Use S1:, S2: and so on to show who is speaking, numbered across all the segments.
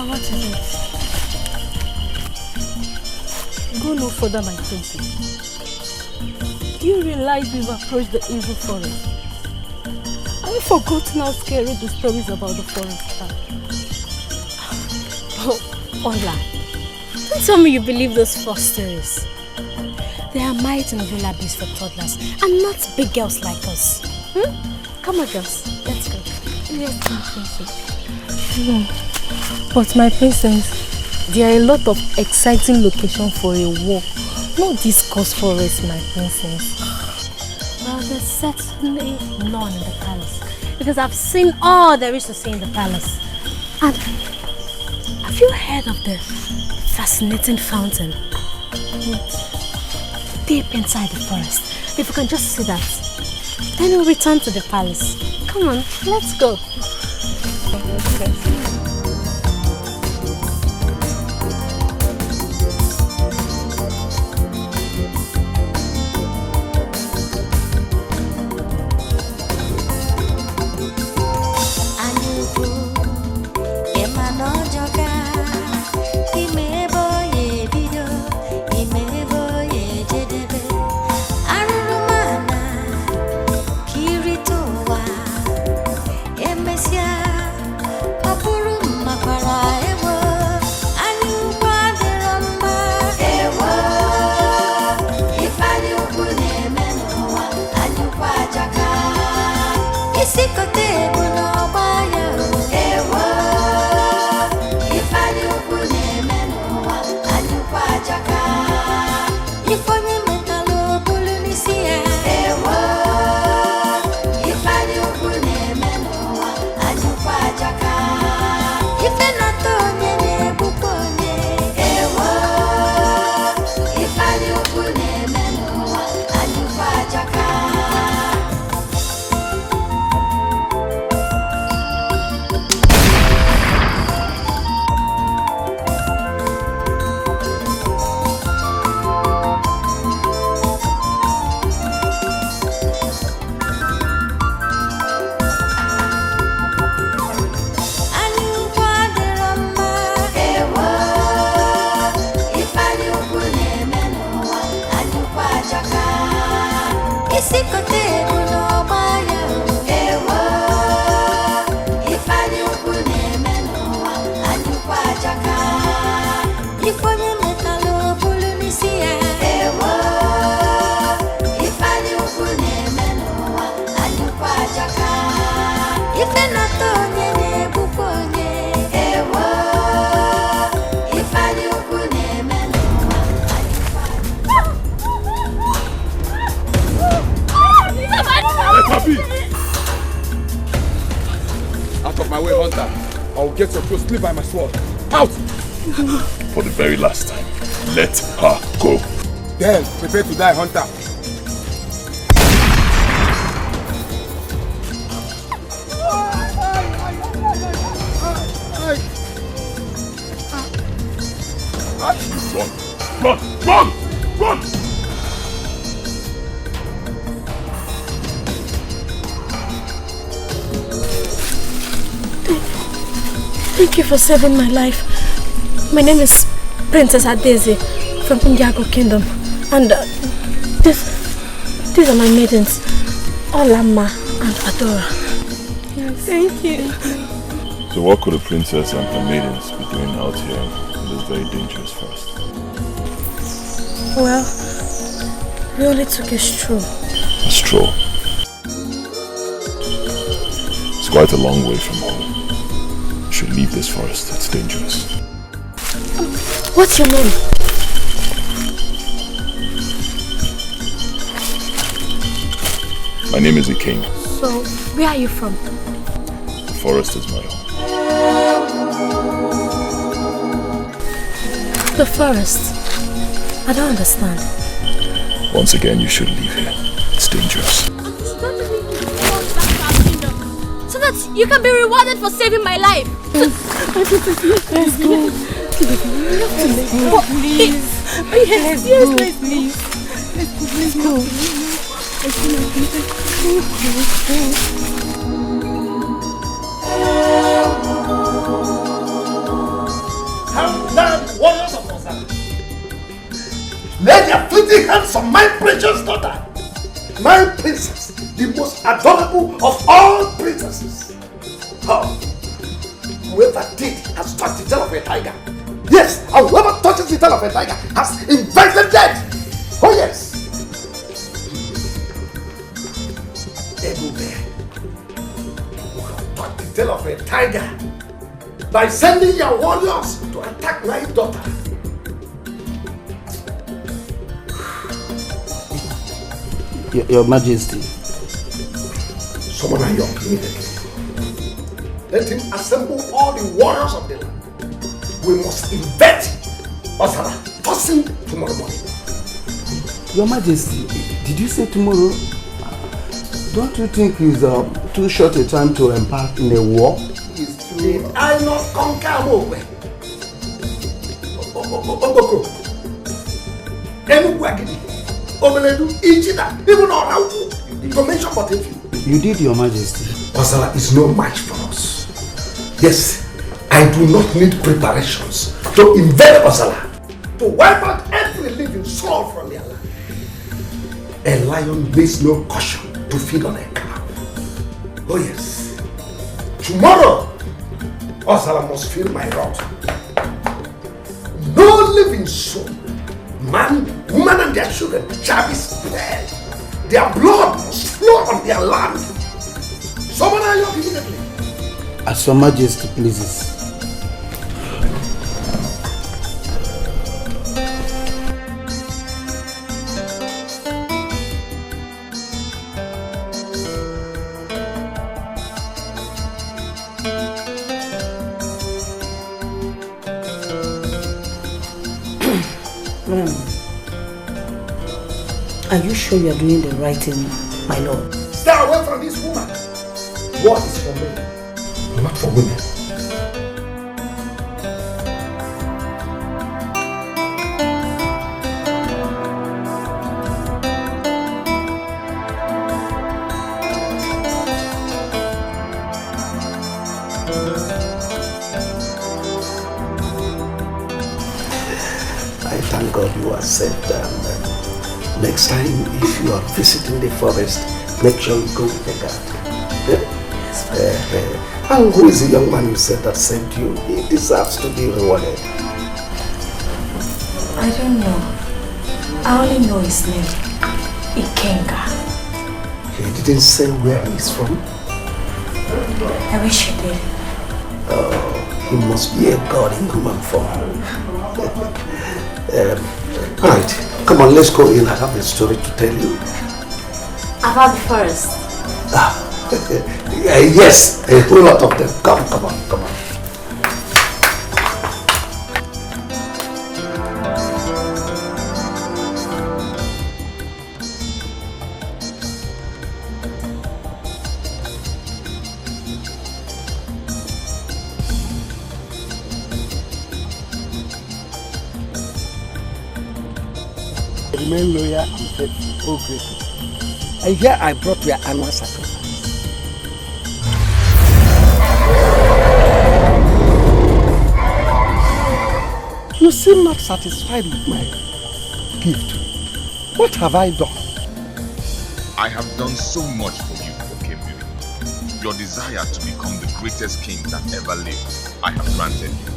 S1: what is it? Go no further, my princess. Do you realize we've approached the evil forest? Have you forgotten how scary the stories about the forest are? Oh, Ola, don't tell me you believe those false stories. They are might and lullabies for toddlers and not big girls like us. Come on, girls, let's go. Yes, my princess. No, but my princess, there are a lot of exciting locations for a walk. No discuss forest, my princess. Well, there's certainly none in the palace because I've seen all there is to see in the palace. And have you heard of the fascinating fountain? Deep inside the forest. If we can just see that, then we'll return to the palace. Come on, let's go.
S2: Get your clothes, live by my sword. Out!
S3: For the very last time, let her go.
S2: Then, prepare to die, hunter.
S3: Run! Run! Run! Run!
S1: Thank you for saving my life. My name is Princess Adeze from Indiago Kingdom. And these are my maidens, Olama and Adora. Yes. Thank you.
S3: So what could a princess and her maidens be doing out here in this very dangerous forest?
S1: Well, we only took a stroll.
S3: A stroll? It's quite a long way from home. You should leave this forest, it's dangerous.
S1: What's your name?
S3: My name is Ikenda.
S1: So, where are you from?
S3: The forest is my home.
S1: The forest? I don't understand.
S3: Once again, you should leave here. It's dangerous.
S1: So that you can be rewarded for saving my life.
S4: Let's go.
S1: Please. Yes, please.
S4: Let's go.
S5: the hands of my precious daughter, my princess, the most adorable of all princesses. Oh, whoever did has touched the tail of a tiger. Yes, and whoever touches the tail of a tiger has invited death. Oh yes. Everywhere, you have touched the tail of a tiger by sending your warriors to attack my daughter.
S6: Your Majesty.
S5: Summon Ayok immediately. Let him assemble all the warriors of the land. We must invade Osara first thing tomorrow morning.
S6: Your Majesty, did you say tomorrow? Don't you think it's too short a time to embark in a war?
S5: Did I not conquer Amogwe? Ogboko, Enuguagidi, Obeledu, Ichida, even Onawu, to mention but a few.
S6: You did, Your Majesty.
S5: Osara is no match for us. Yes, I do not need preparations to invade Osara, to wipe out every living soul from their land. A lion needs no caution to feed on a cow. Oh yes, tomorrow Osara must feel my wrath. No living soul, man, woman and their children shall be spared. Their blood must flow on their land. Summon Ayok immediately.
S6: As Your Majesty pleases.
S7: Are you sure you are doing the right thing, my lord?
S5: Stay away from this woman. War is for men, not for women.
S6: I thank God you are saved. Next time, if you are visiting the forest, make sure you go with the guard. And who is the young man you said that saved you? He deserves to be rewarded.
S1: I don't know. I only know his name. Ikenda.
S6: He didn't say where he's from.
S1: I wish he did.
S6: Oh, he must be a god in human form. Alright, come on, let's go in. I have a story to tell you.
S1: About the forest.
S6: Yes, a whole lot of them. Come on.
S5: Remain loyal and faithful, oh grateful. And here I brought your annual sacrifice. You seem not satisfied with my gift. What have I done?
S8: I have done so much for you, Okemiri. Your desire to become the greatest king that ever lived, I have granted you.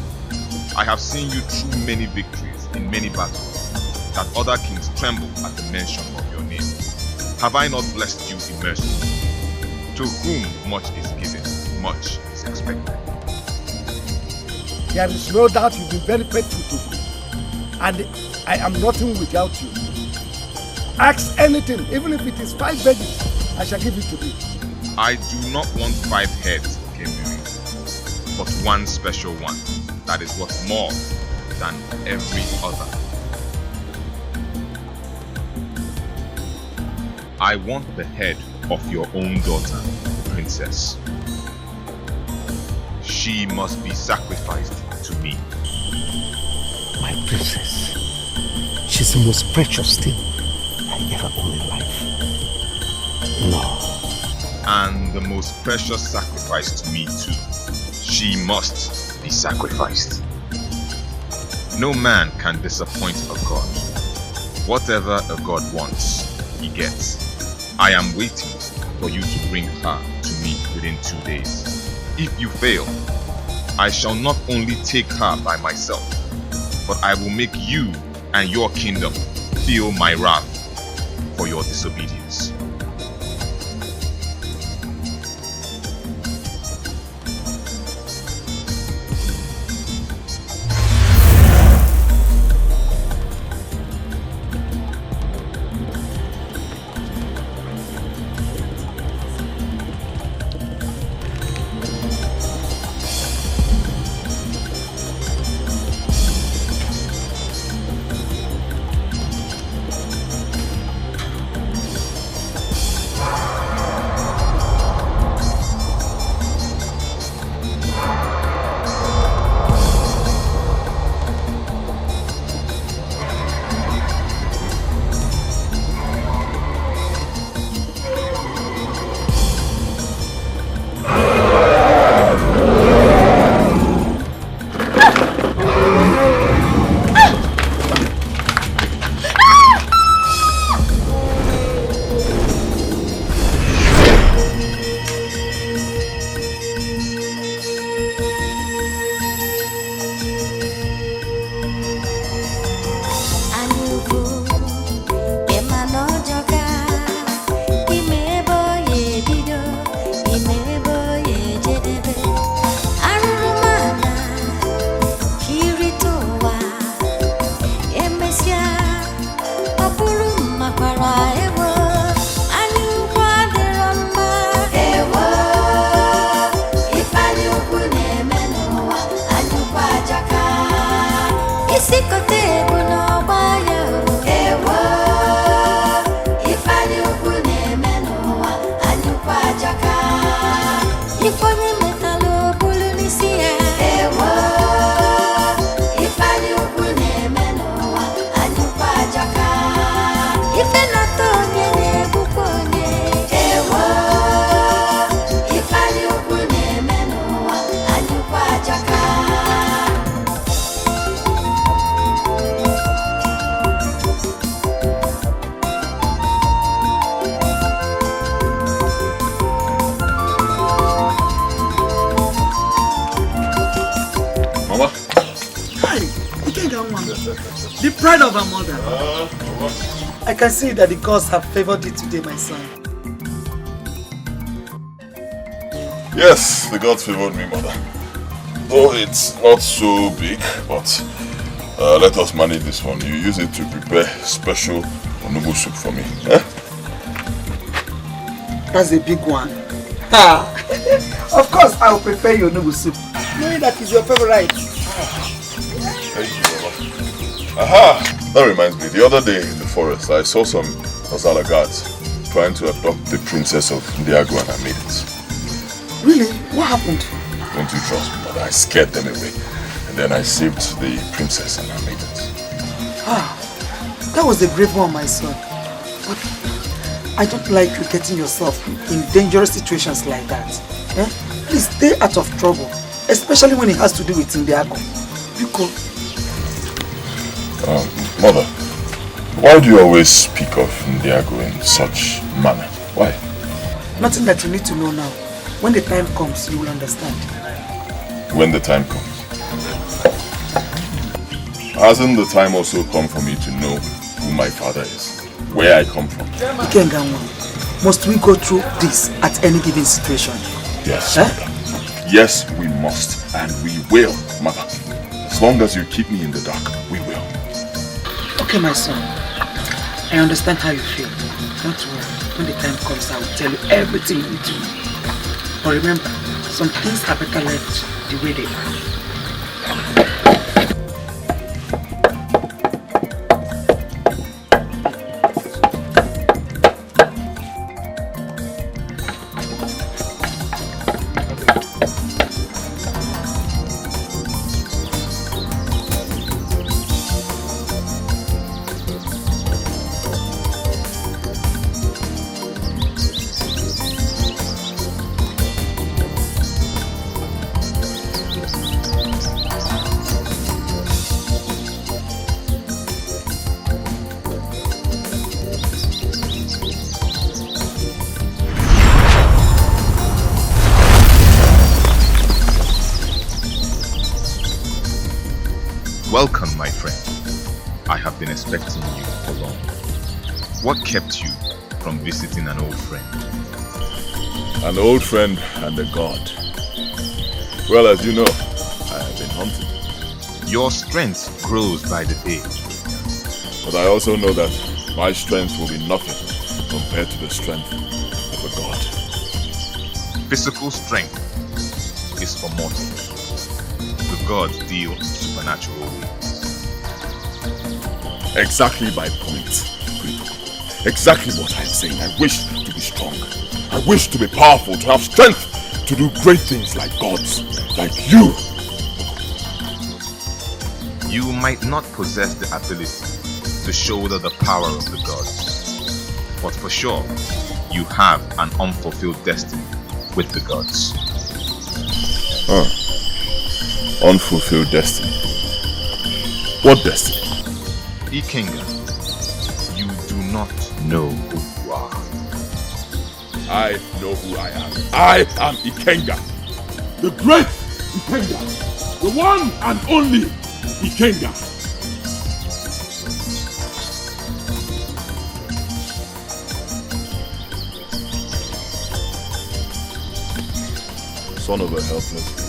S8: I have seen you through many victories in many battles, that other kings tremble at the mention of your name. Have I not blessed you immersively? To whom much is given, much is expected.
S5: There is no doubt you've been very faithful to me, and I am nothing without you. Ask anything, even if it is 5 veggies, I shall give it to you.
S8: I do not want 5 heads, Okemiri, but one special one that is worth more than every other. I want the head of your own daughter, princess. She must be sacrificed to me.
S5: My princess, she's the most precious thing I ever owned in life. No.
S8: And the most precious sacrifice to me too. She must be sacrificed. No man can disappoint a god. Whatever a god wants, he gets. I am waiting for you to bring her to me within 2 days. If you fail, I shall not only take her by myself, but I will make you and your kingdom feel my wrath for your disobedience.
S9: The pride of our mother. I can see that the gods have favored you today, my son.
S3: Yes, the gods favored me, mother. Though it's not so big, but let us manage this one. You use it to prepare special onubu soup for me. Eh?
S9: That's a big one. Of course, I will prepare your onubu soup, knowing that is your favorite.
S3: Thank you, Baba. Aha! That reminds me, the other day in the forest, I saw some Ozala guards trying to adopt the princess of Ndiago and her maidens.
S9: Really? What happened?
S3: Don't you trust me, mother? I scared them away. And then I saved the princess and her maidens.
S9: That was a brave one, my son. But I don't like you getting yourself in dangerous situations like that. Eh? Please stay out of trouble, especially when it has to do with Ndiago.
S3: Mother, why do you always speak of Ndiago in such manner? Why?
S9: Nothing that you need to know now. When the time comes, you will understand.
S3: When the time comes. Hasn't the time also come for me to know who my father is? Where I come from?
S9: Ikenda, must we go through this at any given situation?
S3: Yes, mother. Yes, we must. And we will, mother. As long as you keep me in the dark, we will.
S9: Okay, my son. I understand how you feel. Don't worry. When the time comes, I will tell you everything you need to know. But remember, some things are better left the way they are.
S8: Welcome, my friend. I have been expecting you for long. What kept you from visiting an old friend?
S3: An old friend and a god. Well, as you know, I have been hunting.
S8: Your strength grows by the day.
S3: But I also know that my strength will be nothing compared to the strength of a god.
S8: Physical strength is for mortals. The gods deal in supernatural ways.
S3: Exactly my point. Exactly what I'm saying. I wish to be strong. I wish to be powerful, to have strength to do great things like gods, like you.
S8: You might not possess the ability to shoulder the power of the gods, but for sure, you have an unfulfilled destiny with the gods.
S3: Unfulfilled destiny. What destiny?
S8: Ikenda, you do not know who you are.
S3: I know who I am. I am Ikenda. The great Ikenda. The one and only Ikenda. Son of a helpless babe.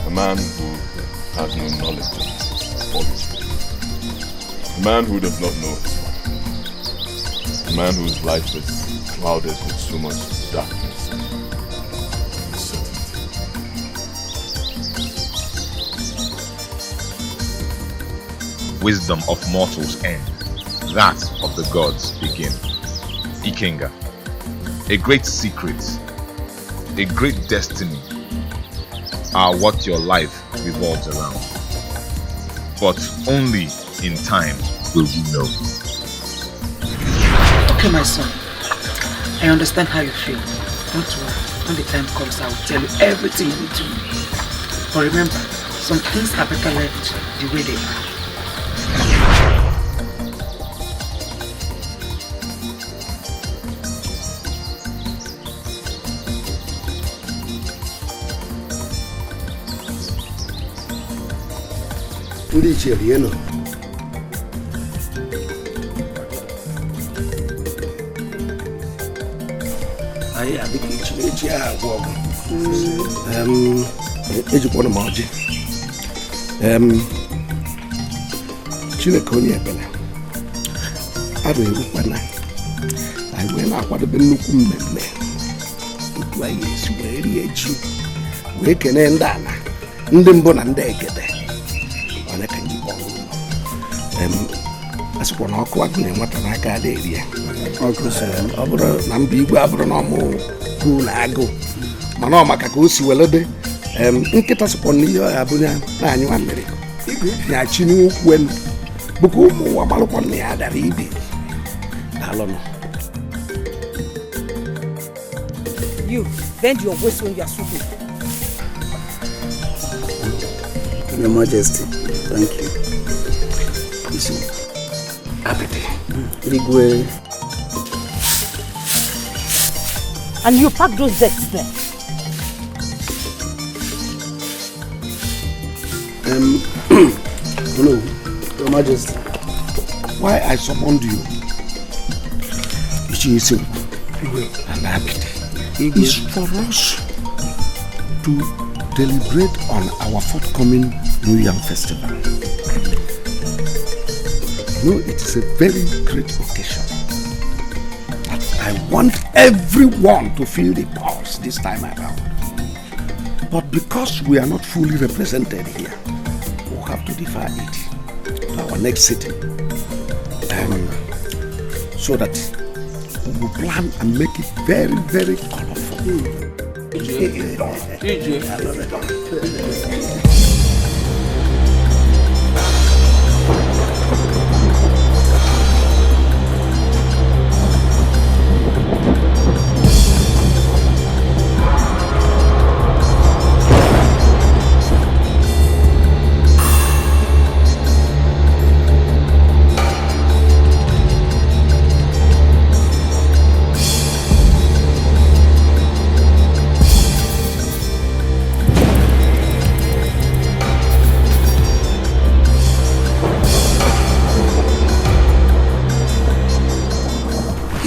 S3: A man who has no knowledge of his a man who does not know his father. A man whose life is clouded with so much darkness and uncertainty.
S8: Wisdom of mortals end, that of the gods begin. Ikenda, a great secret, a great destiny are what your life revolves around. But only in time will you know.
S9: Okay, my son. I understand how you feel. Don't worry. When the time comes, I will tell you everything you need to know. But remember, some things are better left the way they are.
S6: Ndị ichie rienụ. Anyị adịghị echi ahụ agwụ ọgwụ. Ejikwana m ọjị. Chineke onye ebele. Arụ erukwana. Anyị wee na-akwadobe nnukwu mmemme. Otu anyị esi wee rie ji. Wee kene ndị ana. Ndị mbụ na ndị egede. Asịkwa na ọkụ agụ na-enweta n'aka ada eri ya. Ọ bụrụ na mba igwe abụrụ na ọmụ kwuru na agụ mana ọ maka ka o si welede nkịta sịkwa na ihe ọya bụ na anyị nwa mmiri nyachi n'ukwu elu bụka ụmụ ụwa gbalụkwa na ya dara ibe daalụnụ.
S7: You bend your waist when you are swooping.
S6: Your Majesty, thank you. Listen, Apete. Rigwe.
S7: And you pack those decks there.
S6: No, Your Majesty.
S5: Why I summoned you and Apete is for us to deliberate on our forthcoming New Yam Festival. You know, it is a very great occasion. I want everyone to feel the pulse this time around. But because we are not fully represented here, we'll have to defer it to our next sitting. So that we will plan and make it very, very colorful.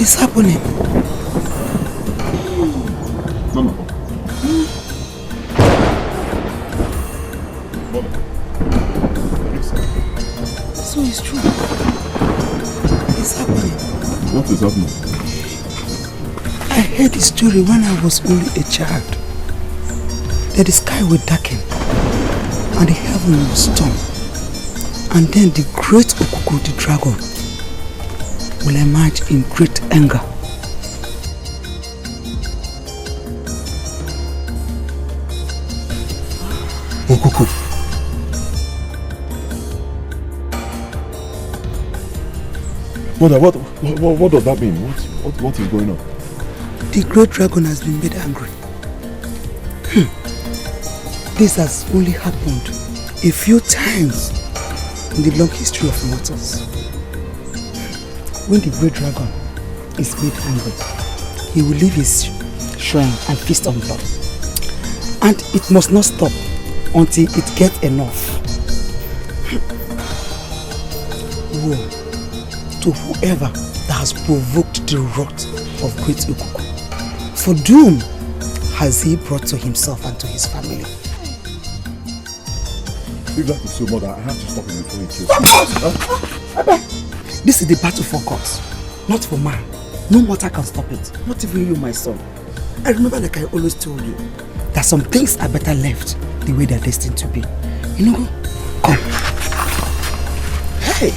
S6: It's happening.
S3: Mama.
S6: So it's true. It's happening.
S3: What is happening?
S6: I heard the story when I was only a child. That the sky will darken and the heaven will storm. And then the great Okuku, the dragon, will emerge in great anger.
S3: Okuku. What does that mean? What is going on?
S6: The great dragon has been made angry. This has only happened a few times in the long history of mortals. When the great dragon is made angry, he will leave his shrine and feast on blood. And it must not stop until it gets enough. Woe to whoever that has provoked the wrath of great Ukuku. For doom has he brought to himself and to his family.
S3: If that is so much, I have to stop him before he kills me.
S6: This is the battle for gods, not for man. No mortal can stop it, not even you, my son. I remember, like I always told you, that some things are better left the way they're destined to be. You know, come. Hey!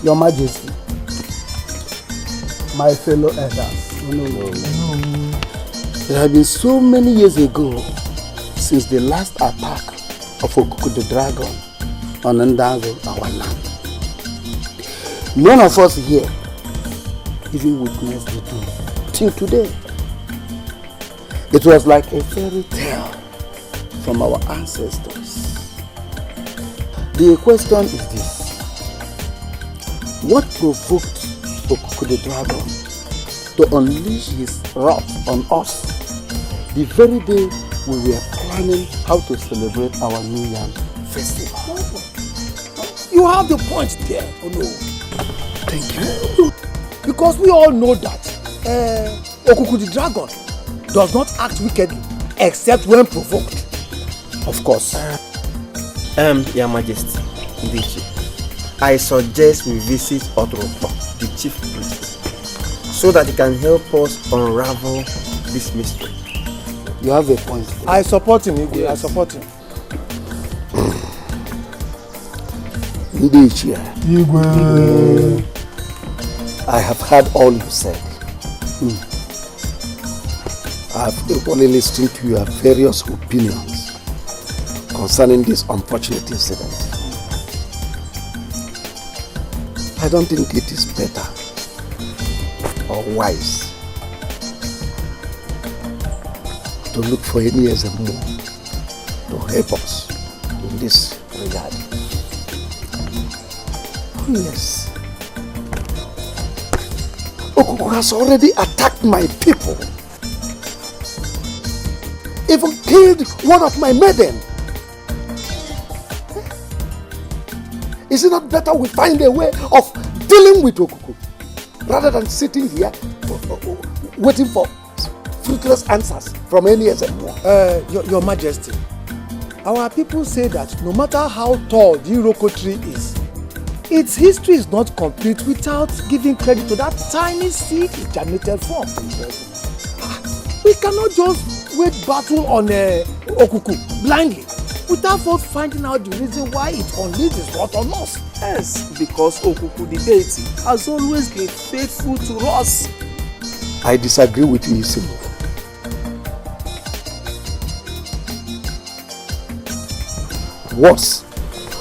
S10: Your Majesty, my fellow elders, there have been so many years ago since the last attack of Okuku the dragon on Ndago, our land. None of us here even witnessed the doom till today. It was like a fairy tale from our ancestors. The question is this: what provoked Okuku the dragon to unleash his wrath on us the very day we were planning how to celebrate our New Yam festival?
S5: You have the point there, Ono.
S10: Thank you.
S5: Because we all know that Okuku the dragon does not act wickedly except when provoked.
S10: Of course.
S11: Your Majesty, I suggest we visit Otropo, the chief priest, so that he can help us unravel this mystery.
S10: You have a point.
S5: I support him, Igwe. Yes. I support him.
S10: Igwe. I have heard all you said.
S6: I've equally listened to your various opinions concerning this unfortunate incident. I don't think it is better or wise to look for any SMO to help us in this regard. Oh yes. Okuku has already attacked my people. Even killed one of my maiden. Is it not better we find a way of dealing with Okuku rather than sitting here waiting for fruitless answers from any SMO?
S12: Your Majesty, our people say that no matter how tall the Iroko tree is, its history is not complete without giving credit to that tiny seed it germinated from. We cannot just wage battle on Okuku blindly without first finding out the reason why it unleashed its wrath on us.
S13: Yes, because Okuku the deity has always been faithful to us.
S6: I disagree with you, Isimu. Words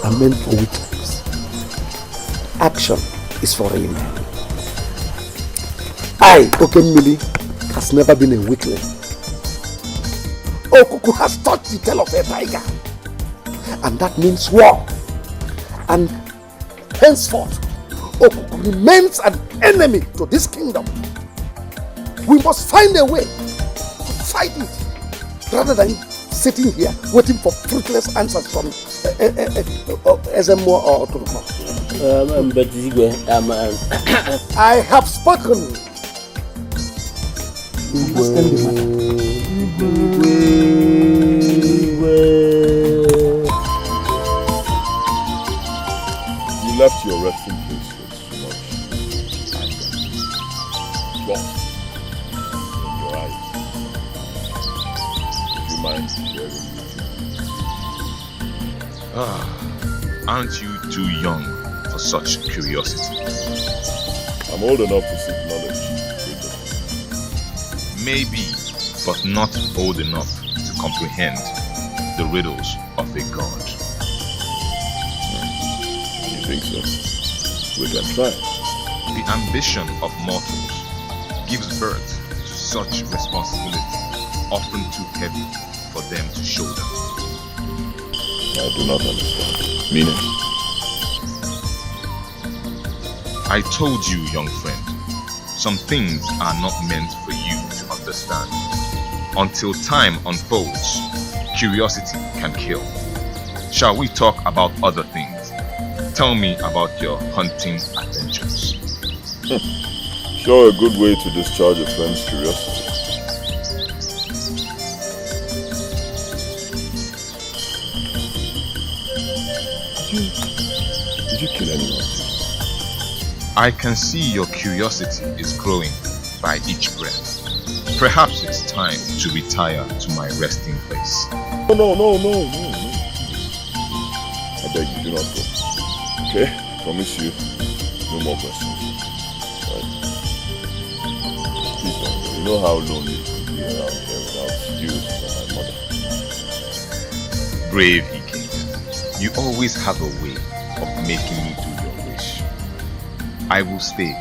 S6: are meant for weak lips. Action is for real men. I, Okemili, has never been a weakling. Okuku has touched the tail of a tiger. And that means war. And henceforth, Okuku remains an enemy to this kingdom. We must find a way to fight it rather than sitting here waiting for fruitless answers from SMO or Turkma. I have spoken.
S3: You left your resting place with so much anger, wrath in your eyes. Would you mind sharing with
S8: Aren't you too young for such curiosity?
S3: I'm old enough to seek knowledge.
S8: Maybe, but not old enough to comprehend the riddles of a god.
S3: You think so? We can try.
S8: The ambition of mortals gives birth to such responsibility, often too heavy for them to shoulder.
S3: I do not understand. Meaning?
S8: I told you, young friend, some things are not meant for you to understand. Until time unfolds, curiosity can kill. Shall we talk about other things? Tell me about your hunting adventures.
S3: Sure, a good way to discharge a friend's curiosity. Did you kill anyone?
S8: I can see your curiosity is growing by each breath. Perhaps it's time to retire to my resting place.
S3: No. I beg you, do not go. Okay? Promise you, no more questions. Right? Please don't go. You know how lonely it would be around here without you and my mother.
S8: Brave Ikenda, you always have a way of making me do your wish. I will stay.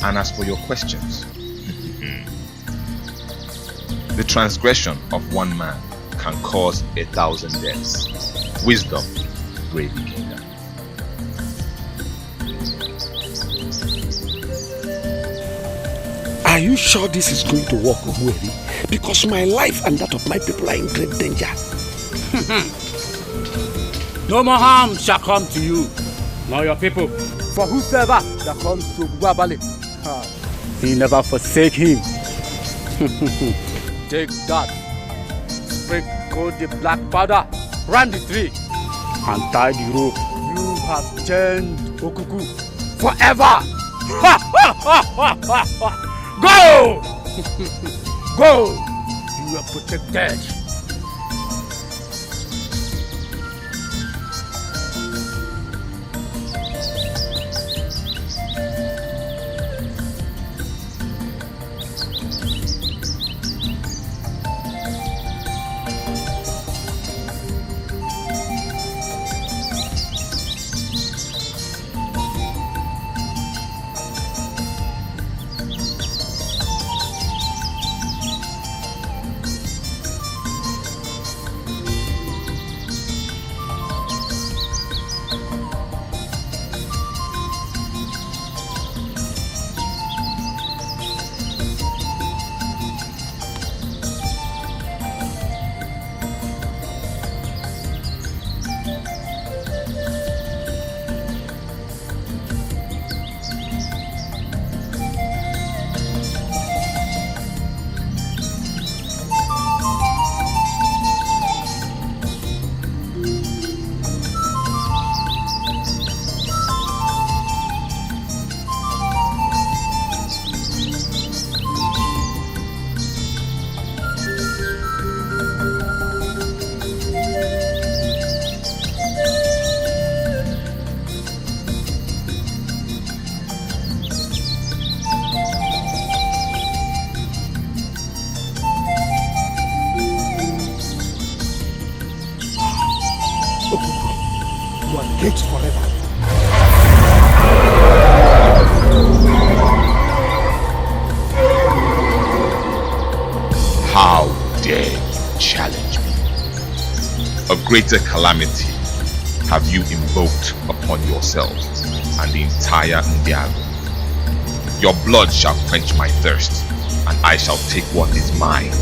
S8: And as for your questions, the transgression of one man can cause 1,000 deaths. Wisdom, brave Ikenda.
S6: Are you sure this is going to work, Ohueri? Because my life and that of my people are in great danger.
S14: No more harm shall come to you, nor your people. For whosoever that comes to Guabali, he never forsake him. Take that, sprinkle the black powder round the tree, and tie the rope. You have chained Okuku forever. Go! Go! You are protected.
S12: hate forever.
S8: How dare you challenge me? A greater calamity have you invoked upon yourself and the entire Ndiago. Your blood shall quench my thirst, and I shall take what is mine.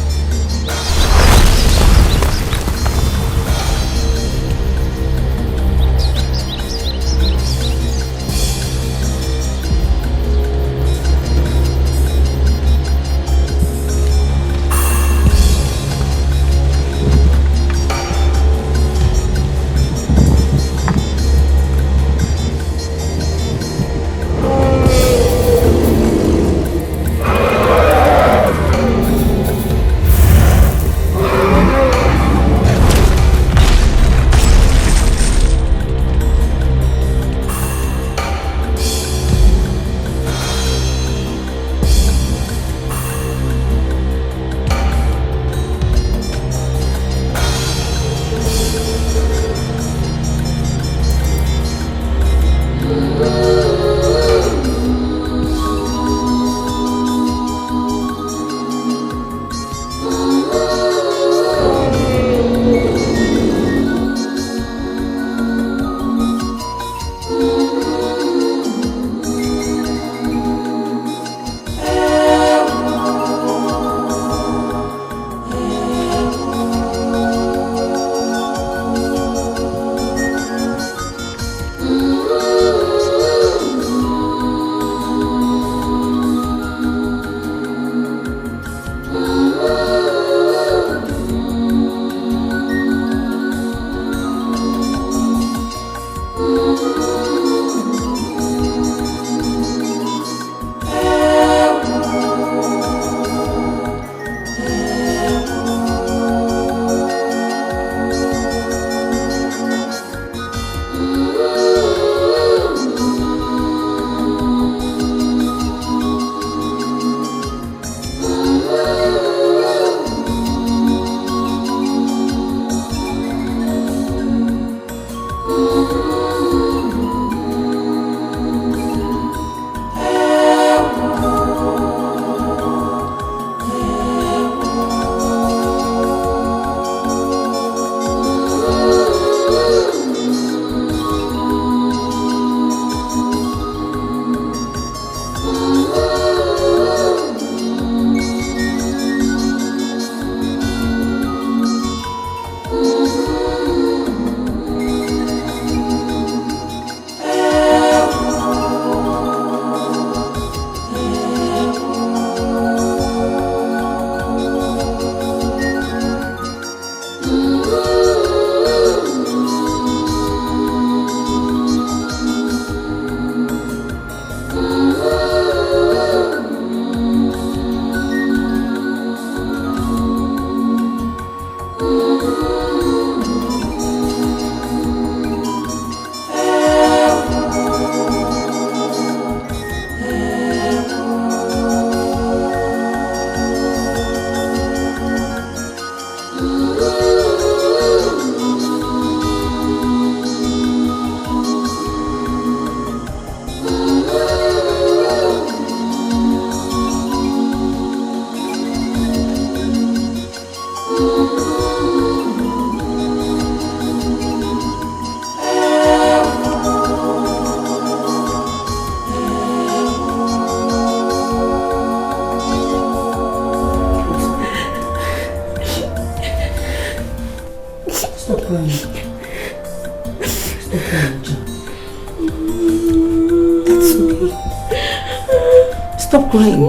S9: Stop crying.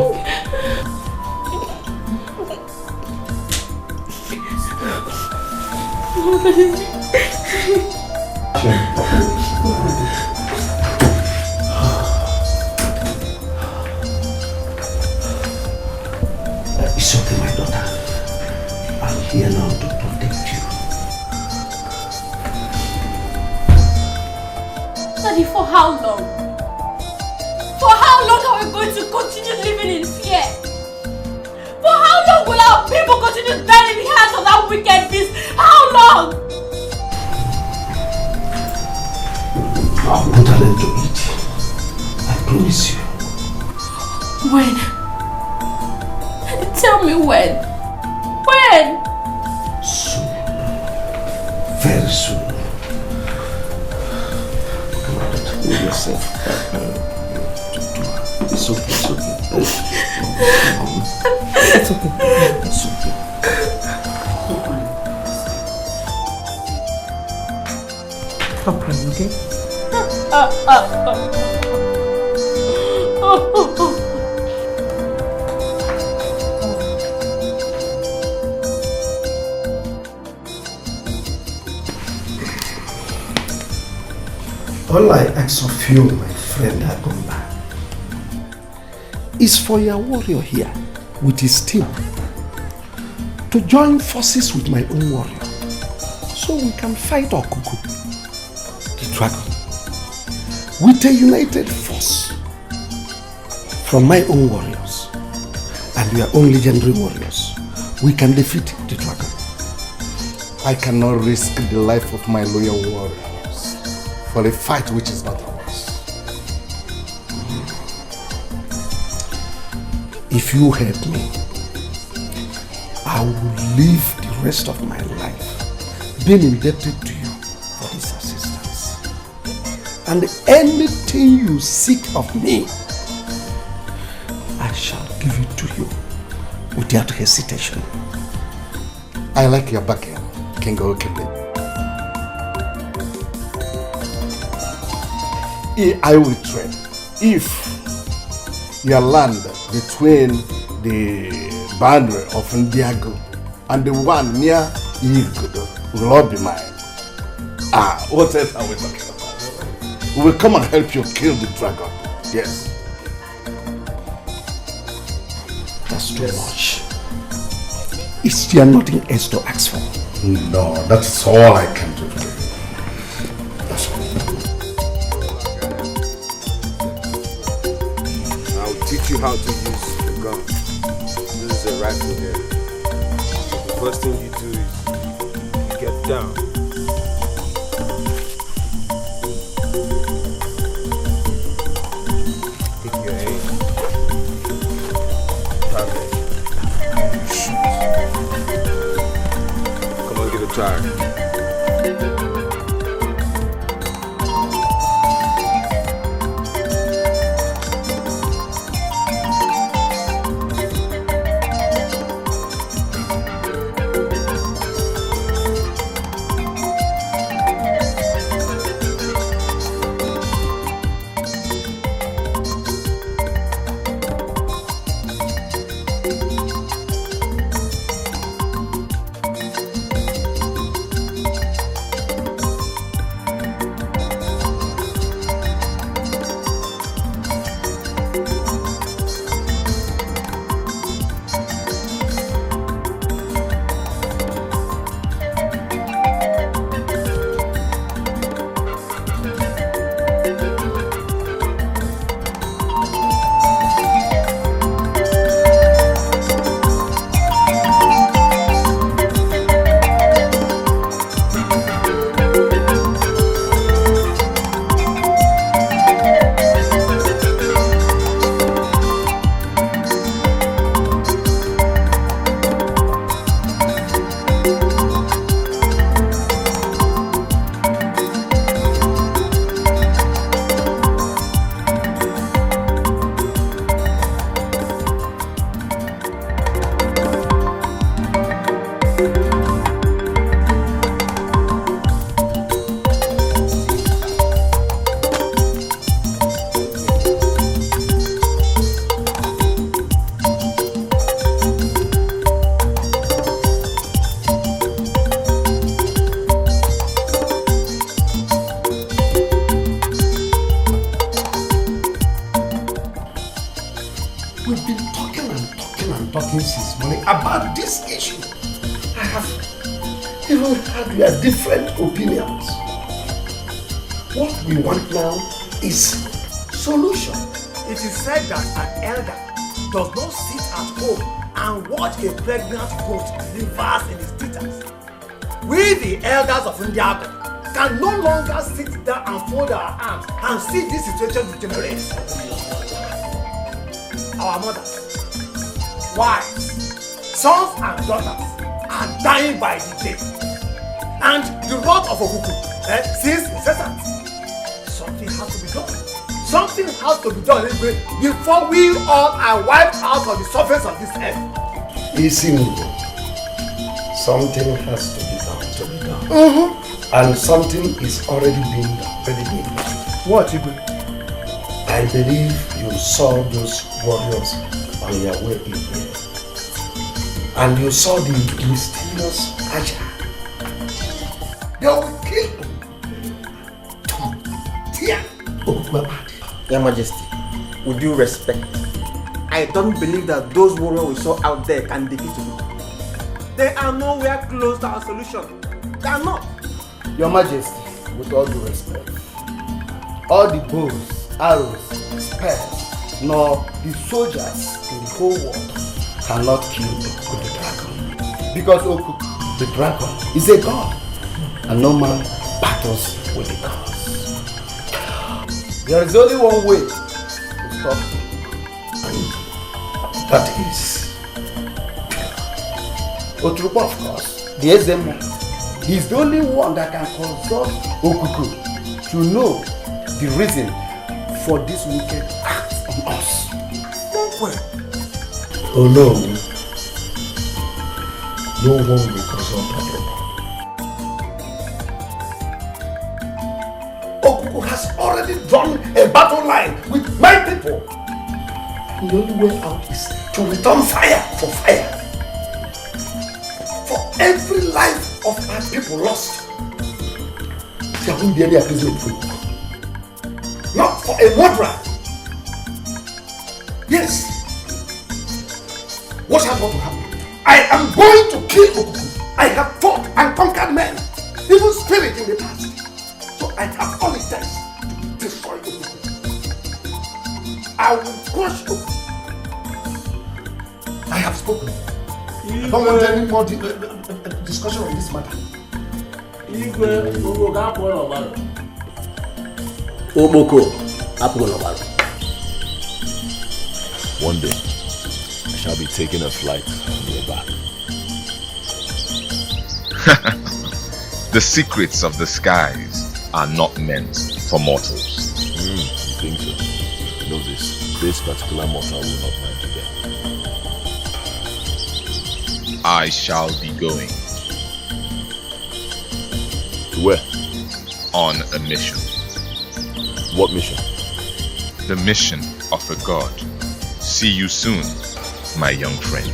S5: It's okay, my daughter. I'm here now to protect you.
S1: Daddy, for how long? For how long are we going to continue living in fear? For how long will our people continue dying in the hands of that wicked beast? How long?
S5: children to eat. I promise you.
S1: When? Tell me when. When?
S5: Soon. Very soon. Come on, hold yourself. It's okay, it's okay. It's okay. It's okay.
S9: Stop crying, okay?
S5: All I ask of you, my friend Agumba, is for your warrior here with his team to join forces with my own warrior so we can fight Okuku, the dragon, with a united force from my own warriors and your own legendary warriors. We can defeat the dragon.
S6: I cannot risk the life of my loyal warriors for a fight which is not ours.
S5: If you help me, I will live the rest of my life being indebted to you for this assistance. And anything you seek of me, I shall give it to you without hesitation.
S6: I like your backing, King Ikenda. I will trade if your land between the boundary of Ndiago and the one near Ikenda will all be mine. What else are we talking about? We will come and help you kill the dragon. Yes.
S5: That's too much. Is there nothing else to ask for?
S6: No, that's all I can do today. That's all.
S2: I'll teach you how to use the gun. This is a rifle here. The first thing you do is you get down. Take your aim. Target. Shoot. Come on, get a target.
S5: since morning about this issue. I have even had your different opinions. What we want now is solution.
S12: It is said that an elder does not sit at home and watch a pregnant goat give birth in his teethers. We, the elders of Ndiago,
S5: can no longer sit down and fold our arms and see this situation degenerate. Our mothers, wives, sons and daughters are dying by the day. And the rod of Okuku seems incessant. Something has to be done. Something has to be done before we all are wiped out of the surface of this earth. Something has to be done. And something is already being done. What, Igwe? I believe you saw those warriors on their way in here. And you saw the mysterious Aja. They will kill
S11: Your Majesty, with due respect, I don't believe that those warriors we saw out there can defeat you. They are nowhere close to our solution. They are not.
S10: Your Majesty, with all due respect, all the bows, arrows, spears, nor the soldiers in the whole world cannot kill Okuku the dragon. Because Okuku the dragon is a god, and no man battles with the gods. There is only one way to stop him, and that is Oturupa, of course, the Ezemo. He's the only one that can consult Okuku to know the reason for this wicked act on us.
S5: Oh no. No one will consult Oturupa. Okuku has already drawn a battle line with my people. And the only way out is to return fire for fire. For every life of my people lost, there won't be any appeasement for you. Not for a murderer. Yes. What has going to happen? I am going to kill Okuku. I have fought and conquered men, even spirit in the past. So I have all it takes to destroy Okuku. I will crush Okuku. I have spoken. I don't want any more discussion on this matter.
S3: One day, I shall be taking a flight on your back.
S8: The secrets of the skies are not meant for mortals.
S3: You think so? Know this particular mortal will not mind today.
S8: I shall be going.
S3: To where?
S8: On a mission.
S3: What mission?
S8: The mission of a god. See you soon, my young friend.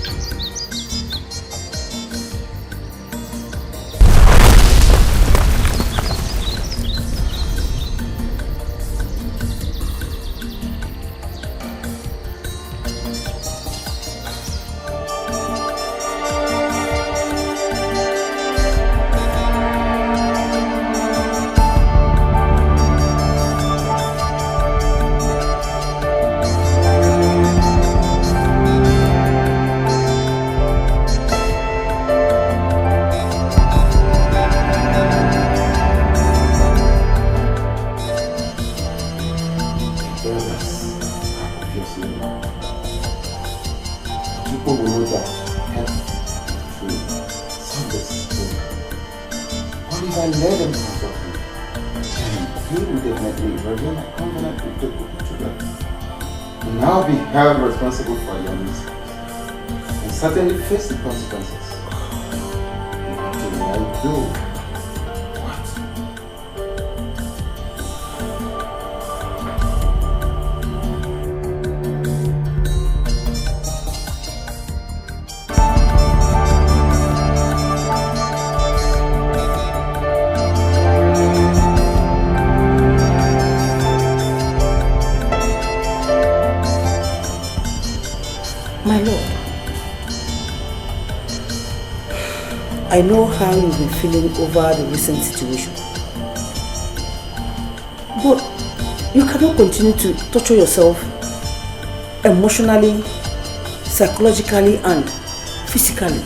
S10: Responsible for your mistakes and certainly face the consequences. What will I do?
S7: I know how you've been feeling over the recent situation. But you cannot continue to torture yourself emotionally, psychologically, and physically.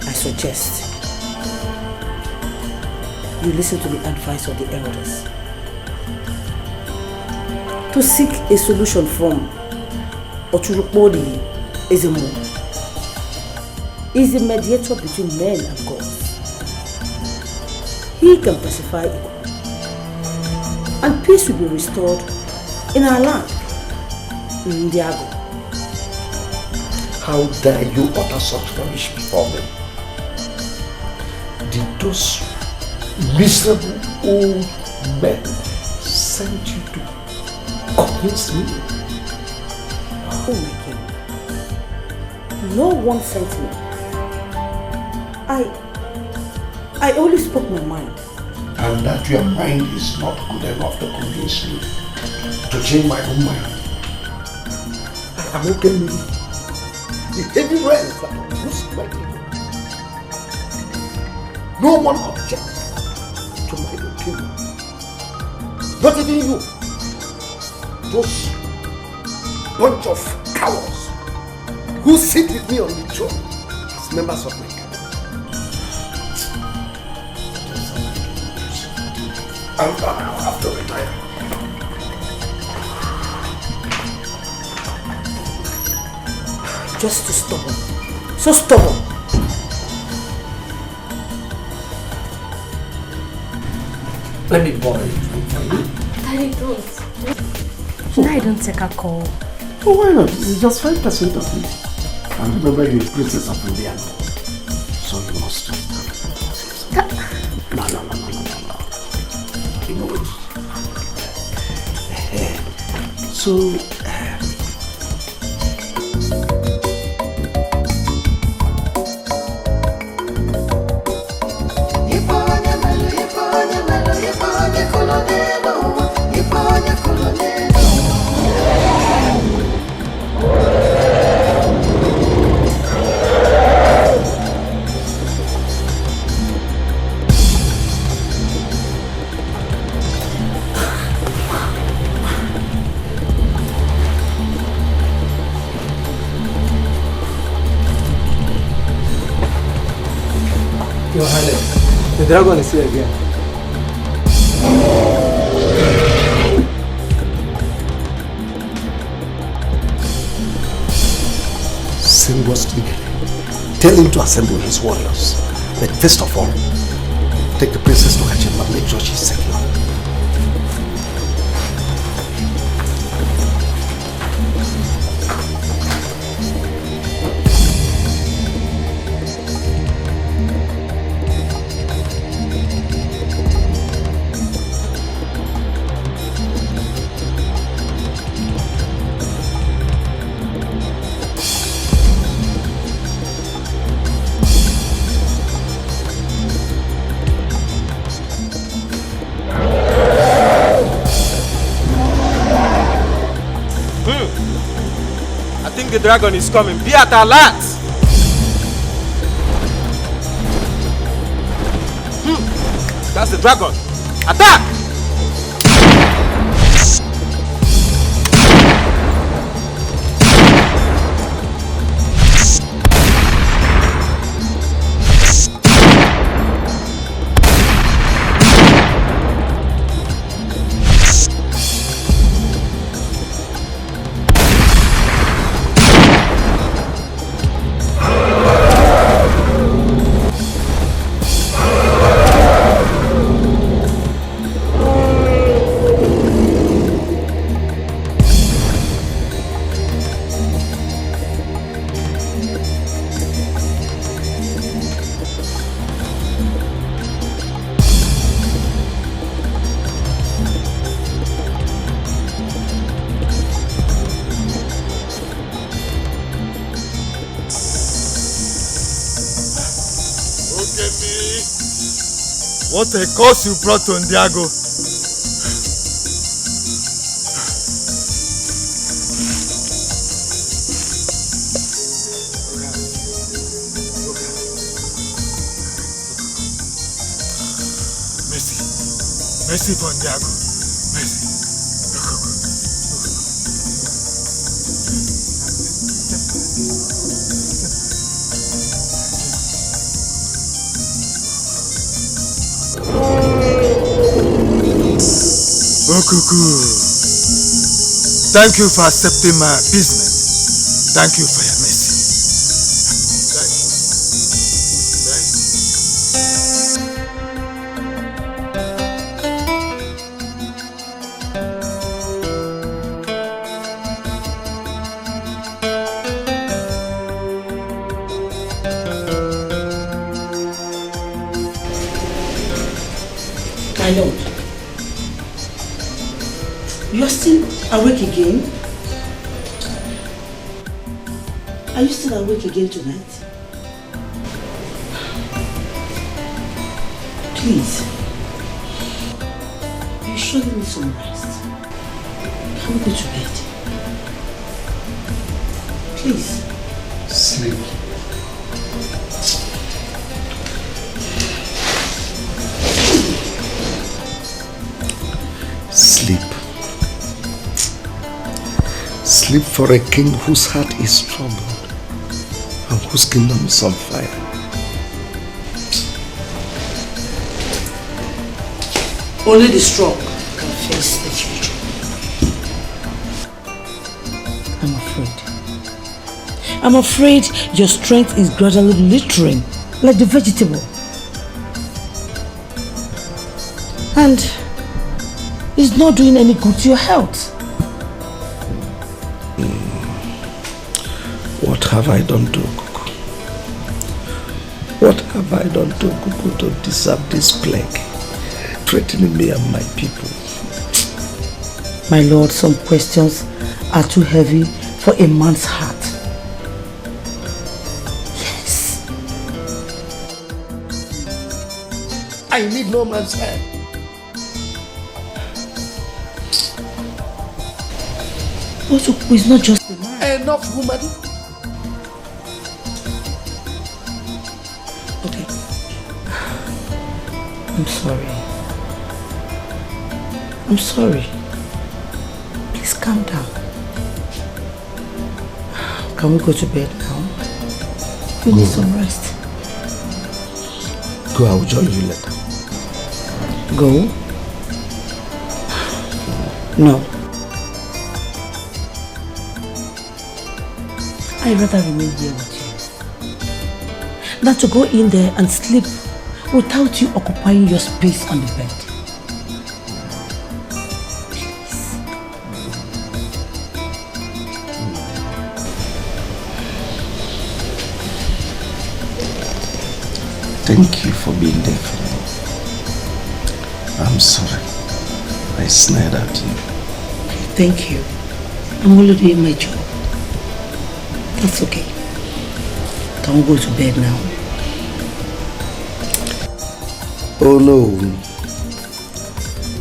S7: I suggest you listen to the advice of the elders. To seek a solution from Oturukbodi Ezemo is the mediator between men and gods. He can pacify evil, and peace will be restored in our land, in Ndiago.
S5: How dare you utter such rubbish before me? Did those miserable old men send you to convince me?
S7: Oh my king, no one sent me. I only spoke my mind.
S5: And that your mind is not good enough to convince me to change my own mind. I am okay with it. The heavy rain that was my people. No one objects to my opinion. Not even you. Those bunch of cowards who sit with me on the throne as members of my cabinet. I'll have to retire.
S7: Just too stubborn. So stubborn.
S5: Let me borrow it for you.
S1: Daddy, don't. No, I don't take a call.
S5: Oh, why not? It's just 5% of it. And remember, you're a princess of India. So you must. No. You know it. So,
S12: Your Highness, the dragon is here again.
S5: send word to Dikeh. Tell him to assemble his warriors. But first of all, take the princess to her chamber. Make sure she's secure.
S11: The dragon is coming. Be at alert! That's the dragon. Attack!
S15: What a curse you brought to Ndiago. Mercy for Ndiago. Mercy. Okuku, thank you for accepting my appeasement. Thank you for your mercy. Thank you.
S7: My lord, you are still awake again? Are you still awake again tonight? Please, you surely need some rest. Can we go to bed? Please.
S5: Sleep. Sleep. Sleep for a king whose heart is troubled and whose kingdom is on fire.
S7: Only the strong can face the future. I'm afraid your strength is gradually littering like the vegetable. And it's not doing any good to your health.
S5: What have I done to Okuku? What have I done to Okuku to deserve this plague threatening me and my people?
S7: My lord, some questions are too heavy for a man's heart. Yes.
S5: I need no man's help.
S7: But Okuku is not just a man.
S5: Enough, woman.
S7: Okay. I'm sorry. I'm sorry. Please calm down. Can we go to bed now? You need some rest.
S5: Go, I will join you later.
S7: Go? No. I'd rather remain here with you than to go in there and sleep without you occupying your space on the bed. Please.
S5: Thank you for being there for me. I'm sorry. I snared at you.
S7: Thank you. I'm only doing my job. That's okay. Can we go to bed now?
S5: Oh no.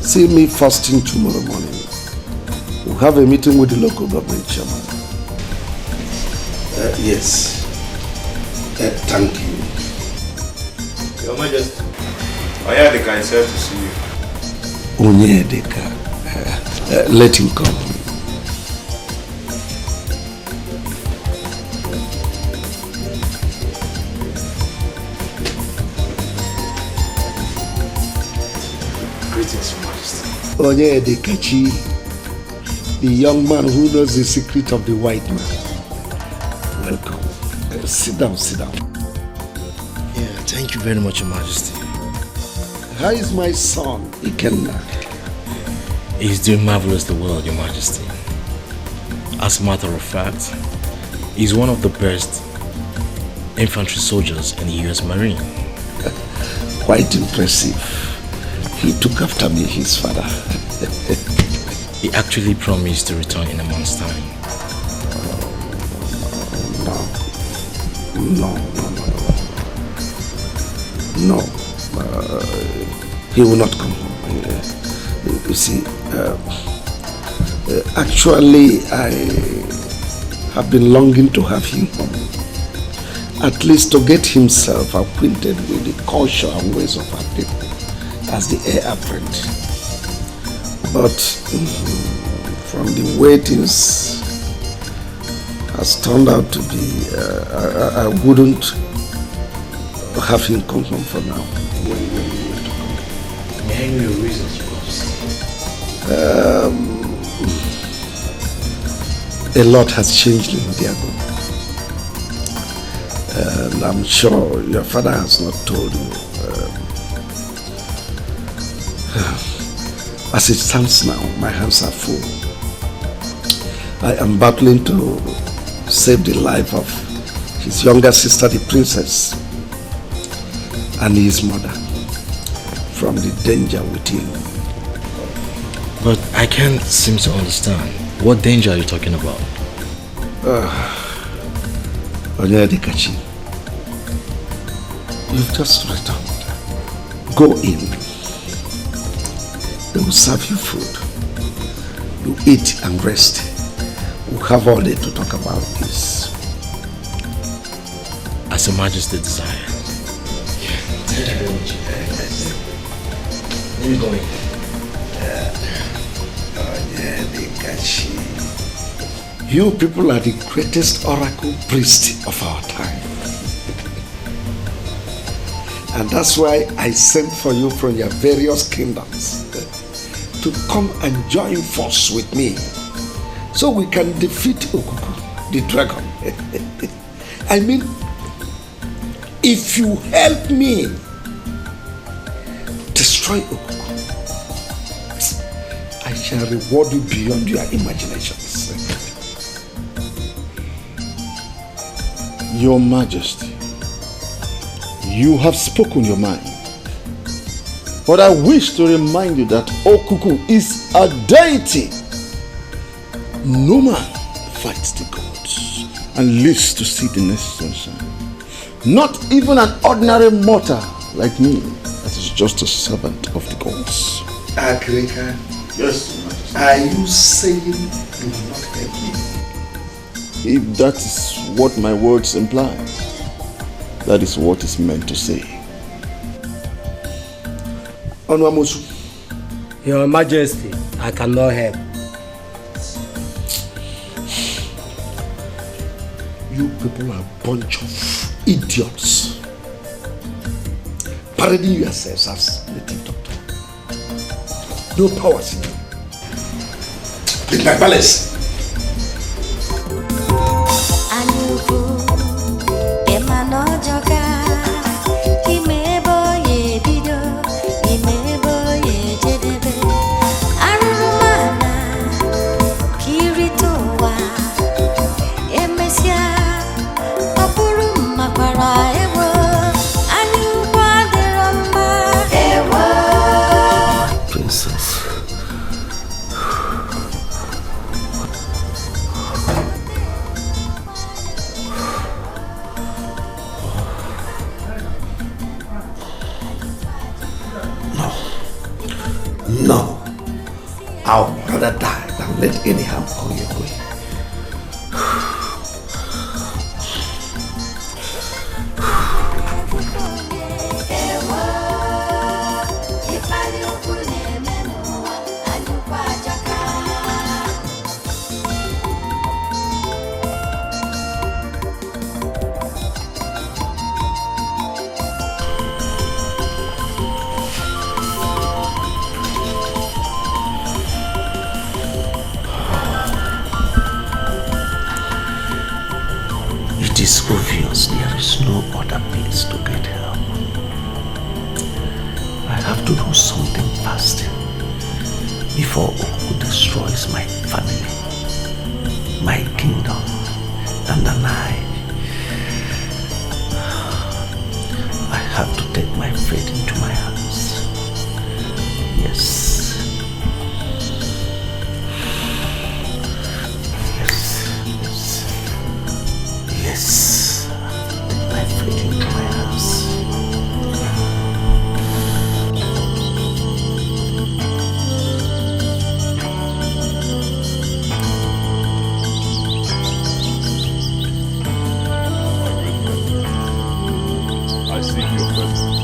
S5: See me first thing tomorrow morning. We'll have a meeting with the local government chairman. Yes. Thank you.
S2: Your Majesty, Onyedika is here to see you.
S5: Onyedika. Let him come.
S2: Greetings, Your Majesty.
S5: Onyedikachi, the young man who knows the secret of the white man. Welcome. Sit down, sit down.
S16: Yeah, thank you very much, Your Majesty.
S5: How is my son, Ikenda?
S16: He's doing marvelously well, Your Majesty. As a matter of fact, he's one of the best infantry soldiers in the US Marine.
S5: Quite impressive. He took after me, his father.
S16: He actually promised to return in a month's time.
S5: No. He will not come home. You see, actually, I have been longing to have him home. At least to get himself acquainted with the culture and ways of our people as the heir apparent. But from the way things has turned out to be, I wouldn't have him come home for now.
S16: May I know your reasons, Your Majesty?
S6: A lot has changed in Diago. And I'm sure your father has not told you. As it stands now, my hands are full. I am battling to save the life of his younger sister, the princess, and his mother from the danger within.
S16: But I can't seem to understand. What danger are you talking about?
S6: Onyedikachi, you've just returned. Go in. They will serve you food. You eat and rest. We'll have all day to talk about this.
S16: As Your Majesty desires. Thank you very much. Where are you going?
S6: You people are the greatest oracle priest of our time. And that's why I sent for you from your various kingdoms to come and join force with me so we can defeat Okuku, the dragon. I mean, if you help me destroy Okuku, I shall reward you beyond your imaginations.
S17: Your Majesty, you have spoken your mind. But I wish to remind you that Okuku is a deity. No man fights the gods and lives to see the next sunshine. Not even an ordinary mortal like me that is just a servant of the gods.
S6: Akrika,
S17: yes, Majesty.
S6: Are you saying you will not help me?
S17: If that is what my words imply, that is what is meant to say.
S6: Onwamosu.
S18: Your Majesty, I cannot help.
S6: You people are a bunch of idiots. Parading yourselves as native doctor. No powers in you. In my palace. No. I'll rather die than let any harm come your way. It is obvious there is no other place to get help. I have to do something fast before Okuku destroys my family, my kingdom, and then I have to take my fate into my hands. Yes. Yes, take my fate into my hands.
S3: I seek your presence.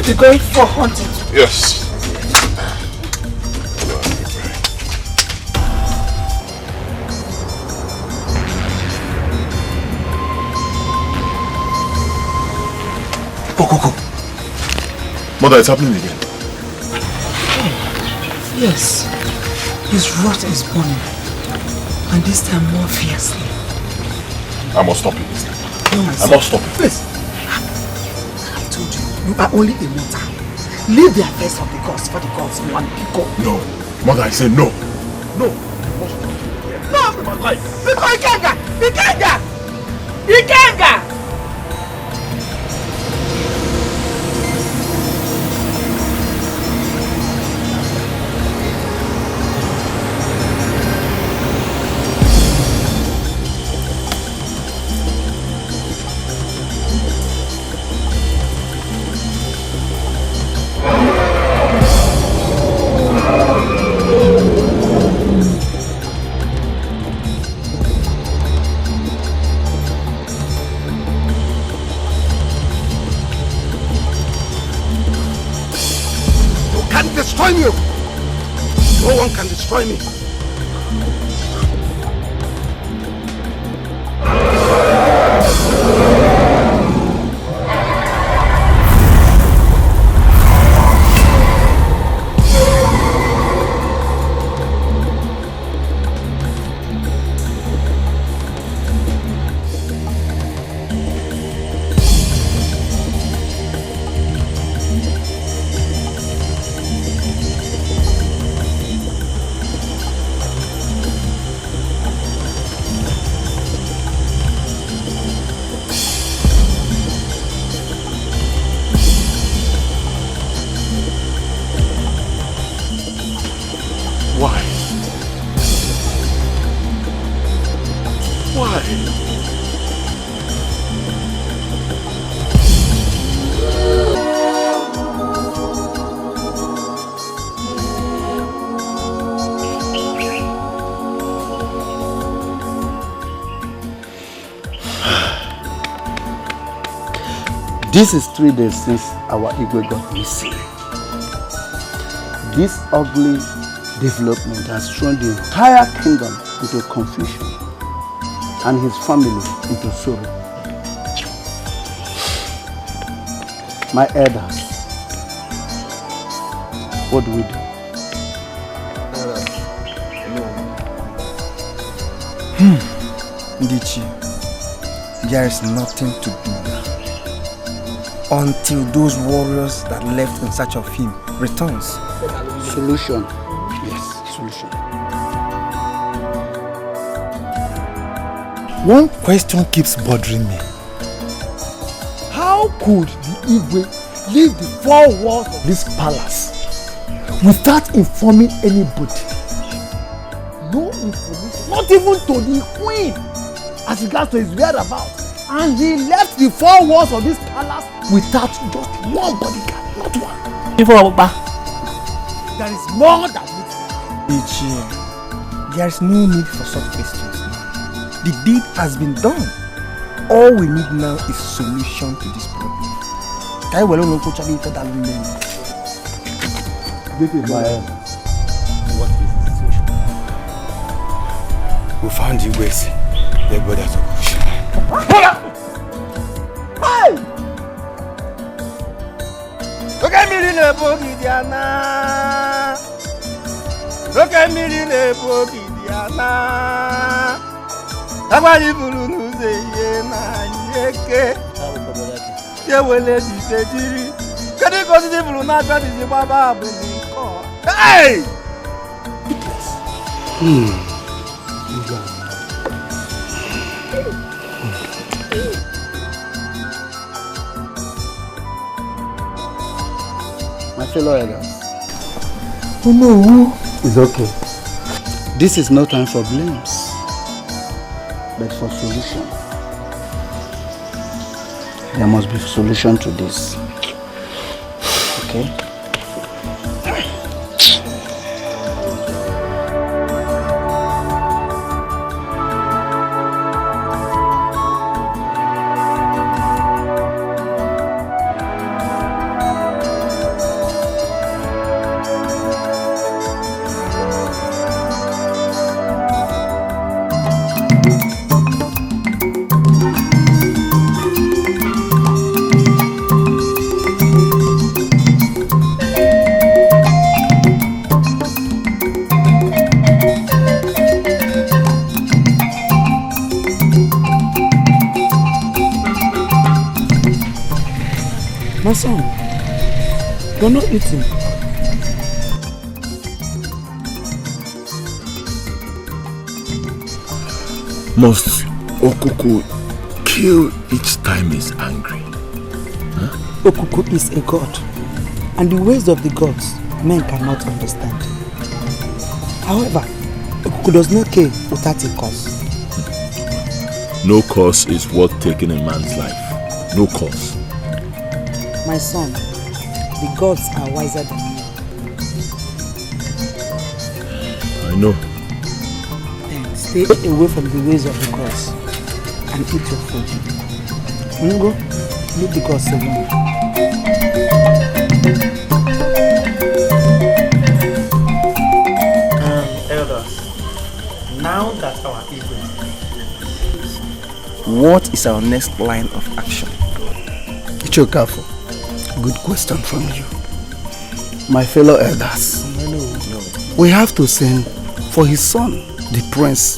S9: you be going for hunting?
S3: Yes.
S15: Go.
S3: Mother, it's happening again.
S9: Yes. His wrath is burning. And this time more fiercely.
S3: I must stop it this time.
S9: No, my
S3: I
S9: son.
S3: must stop it.
S9: Please. I told you, you are only a mortal. Leave the affairs of the gods for the gods one go.
S3: No. Mother, I say no. No.
S9: No!
S3: My life.
S9: Because Ikenda!
S6: Destroy me! No one can destroy me.
S10: This is 3 days since our Igwe got missing. This ugly development has thrown the entire kingdom into confusion and his family into sorrow. My elders, what do we do?
S9: Ndichi, there is nothing to do now. Until those warriors that left in search of him returns.
S10: Solution. Yes, solution.
S12: One question keeps bothering me. How could the Igwe leave the 4 walls of this palace without informing anybody? No information, not even to the queen as regards to his whereabouts. And he left the 4 walls of this palace without just one bodyguard, not one. There is more than
S9: Ichi, there is no need for such questions now. The deed has been done. All we need now is solution to this problem.
S15: What is the situation? We found the ways. They brought us to
S9: Hey! Look at me in a boogie, Diana. Look at me in a boogie, Diana. That's why you will say, Yeke. Can you go to the Blue Nata? Hey!
S10: My fellow elders.
S12: Oh no.
S10: It's okay. This is no time for blames, but for solution. There must be a solution to this. Okay?
S6: son, you're not eating.
S3: Must Okuku kill each time he's angry? Huh?
S6: Okuku is a god, and the ways of the gods men cannot understand. However, Okuku does not kill without a cause.
S3: No cause is worth taking a man's life. No cause.
S6: My son, the gods are wiser than you.
S3: I know.
S6: Then stay away from the ways of the gods and eat your food. When you go, leave the gods alone.
S11: Elders, now that our evening, what is our next line of action?
S10: Ichokafo, good question from you. My fellow elders, we have to send for his son, the prince,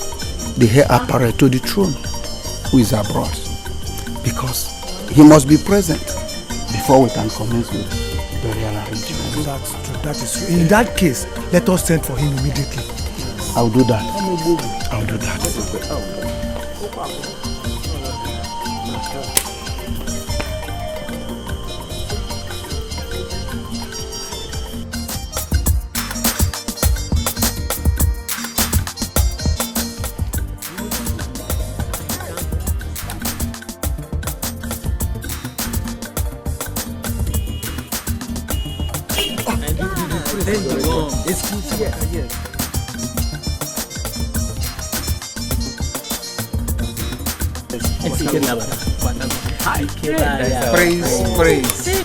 S10: the heir apparent to the throne, who is abroad, because he must be present before we can commence with burial arrangements.
S12: That's true, that is true. In that case, let us send for him immediately.
S10: I'll do that. I'll do that.
S15: Praise.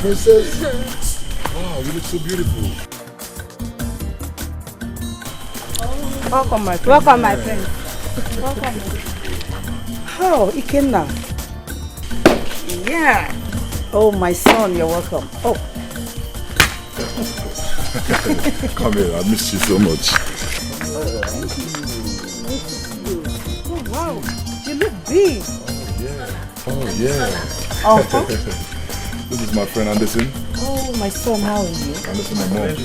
S3: Princess. Wow, you look so beautiful.
S7: Welcome, my friend.
S1: Welcome, my friend.
S7: Welcome. Oh, Ikenda. Yeah. Oh, my son, you're welcome. Oh.
S3: Come here, I missed you so much.
S7: Oh, wow. You look big.
S3: Oh, yeah.
S7: Uh-huh.
S3: This is my friend Anderson.
S7: Oh, my son, how are you?
S3: Anderson, my mom.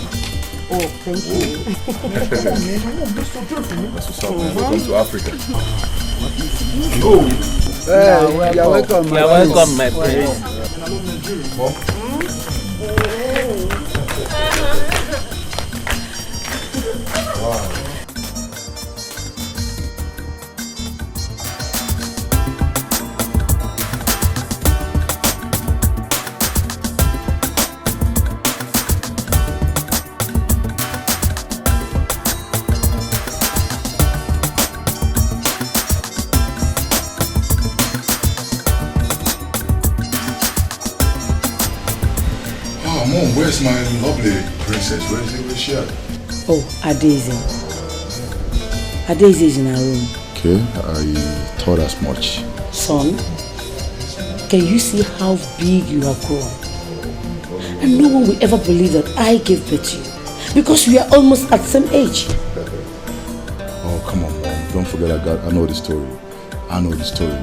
S7: Oh, thank you.
S3: That's what's up, man. Welcome to Africa.
S10: Oh, you're welcome.
S18: You're welcome, my friend.
S3: Mom? Wow. Mom, where's my lovely princess? Where is she at?
S7: Oh, Adezi. Adezi is in her room.
S3: Okay, I thought as much.
S7: Son, can you see how big you have grown? And no one will ever believe that I gave birth to you. Because we are almost at the same age.
S3: Oh, come on, Mom. Don't forget I know the story. I know the story.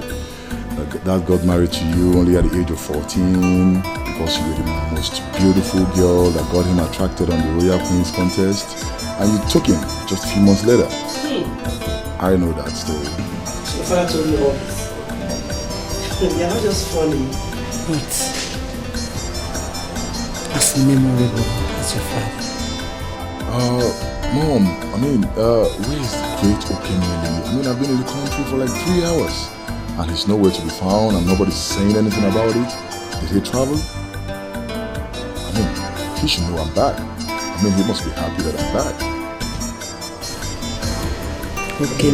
S3: Dad got married to you only at the age of 14 because you were the most beautiful girl that got him attracted on the Royal Queens contest, and you took him just a few months later. I know that story.
S7: Your father told me all this. They are not just funny, but as memorable as your father.
S3: Mom, I mean, where is the great Okemili? I mean, I've been in the country for like 3 hours. And he's nowhere to be found, and nobody's saying anything about it. Did he travel? I mean, he should know I'm back. I mean, he must be happy that I'm back.
S7: Okay,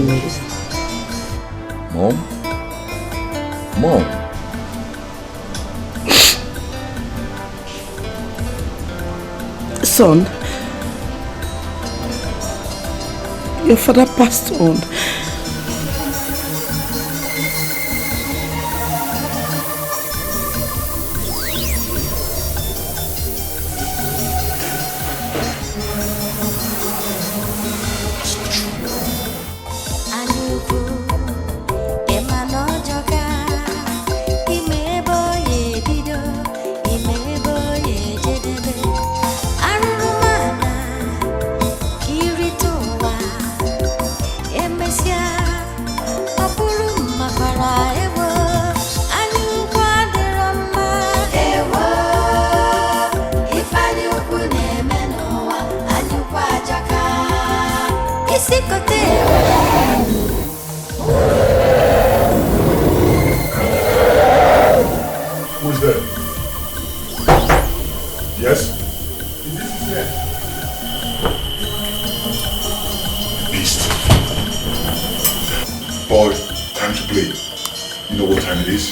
S3: Mom? Mom?
S7: Son, your father passed on.
S3: Who's there? Yes? Beast. Boy, time to play. You know what time it is?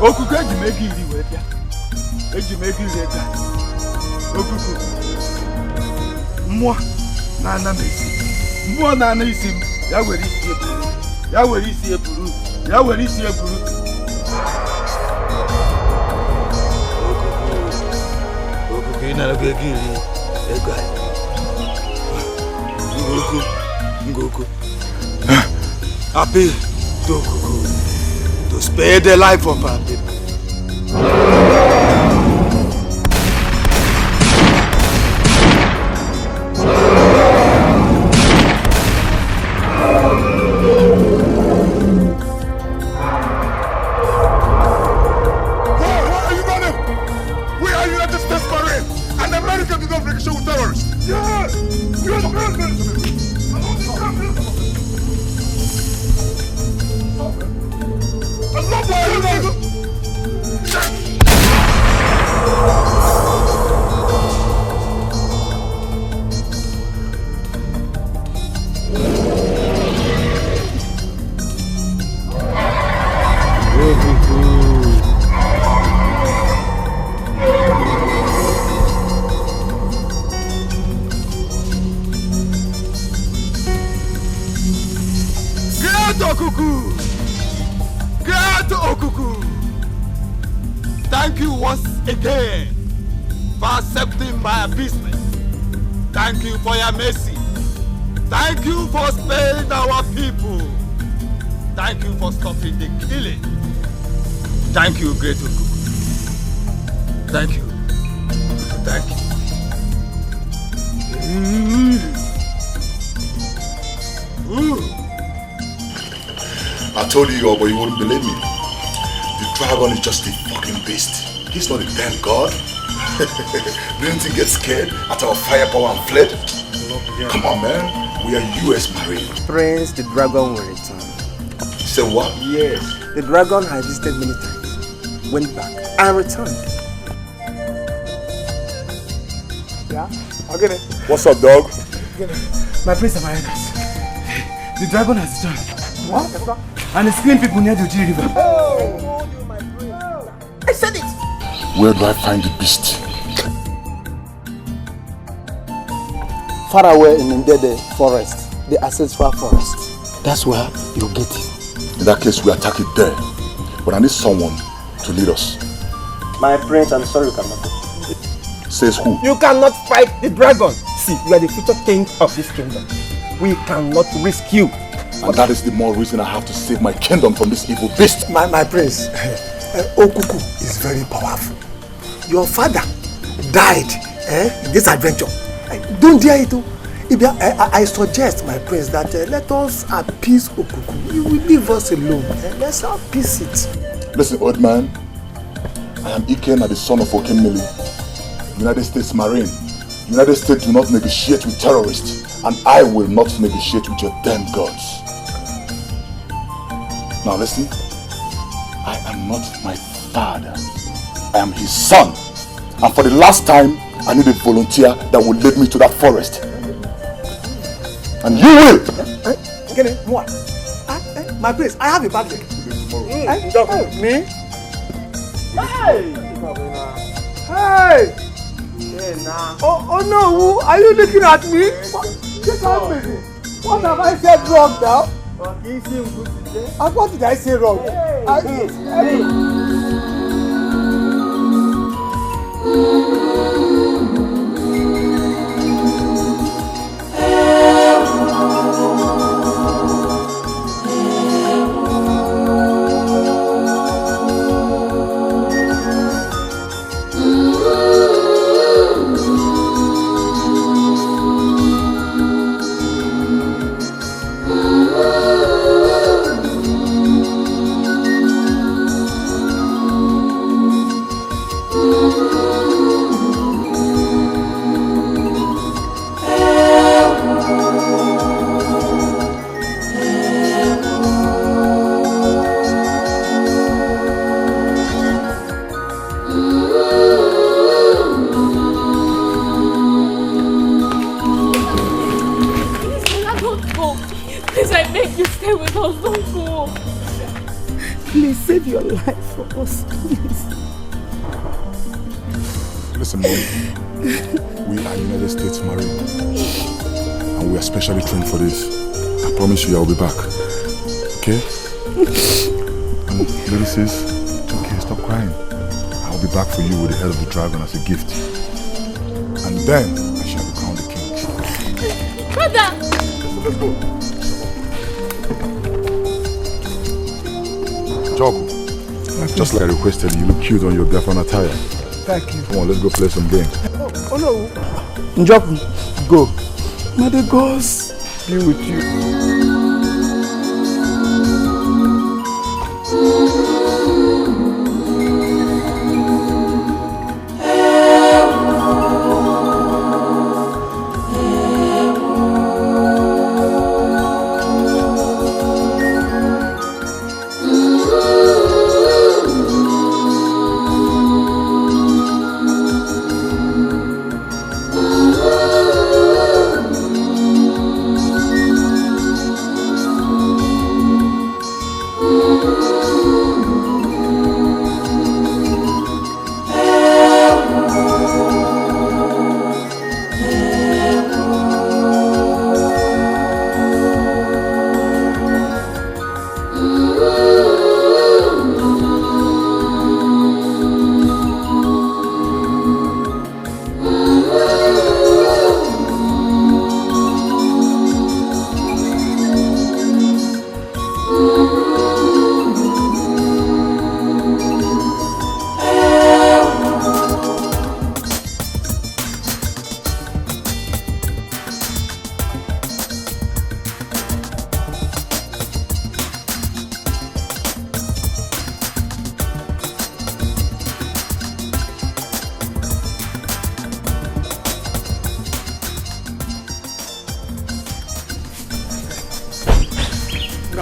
S15: Okuku eji megi iri wee bịa. Eji megi iri ega. Okuku. Mmụọ na-ana m isi. Mmụọ na-ana isi m. Ya were isi eburu. Ya were isi eburu. Ya were isi eburu. Okuku ị nara ego iri ego anyị. Ngoku. Appeal to Okuku to spare the life of our people. Thank you once again for accepting my appeasement. Thank you for your mercy. Thank you for sparing our people. Thank you for stopping the killing. Thank you, great Okuku. Thank you. Thank you.
S3: I told you, but you wouldn't believe me. The dragon is just a fucking beast. He's not a damn god. Didn't he get scared at our firepower and fled? Come on, man. We are US Marine.
S11: Prince, the dragon will return.
S3: You said what?
S11: Yes. The dragon has visited many times, went back, and returned.
S15: Yeah? Okay.
S3: What's up, dog?
S15: My prince and my elders. The dragon has returned. What? And it's killing people near the Uji River.
S17: Where do I find the beast?
S10: Far away in the forest, the ancestral forest. That's where you get it.
S17: In that case, we attack it there. But I need someone to lead us.
S11: My prince, I'm sorry you cannot go.
S17: Says who?
S11: You cannot fight the dragon. See, you are the future king of this kingdom. We cannot risk you.
S17: And that is the more reason I have to save my kingdom from this evil beast.
S6: My prince, Okuku is very powerful. Your father died in this adventure. Don't dare it. I suggest, my prince, that let us appease Okuku. He will leave us alone. Let's appease it.
S17: Listen, old man. I am Ikenda, the son of Okemili, United States Marine. United States do not negotiate with terrorists, and I will not negotiate with your damn gods. Now listen, I am not my father. I am his son. And for the last time, I need a volunteer that will lead me to that forest. And you will!
S6: Get it? What? My prince, I have a bad leg. Me? Hey! Hey! Oh no, are you looking at me? Get out of me. What have I said wrong now? What did I say wrong?
S4: Save your life for us, please.
S17: Listen, Mom. We are United States Marine. And we are specially trained for this. I promise you I'll be back. Okay? And little sis, it's okay, stop crying. I'll be back for you with the head of the dragon as a gift. And then I shall be crowned the king.
S1: Brother!
S17: Let's go. Jogo, just like I requested, you look cute on your girlfriend attire.
S6: Thank you.
S17: Come on, let's go play some game.
S6: Oh no. Njoku, go. May the gods be with you.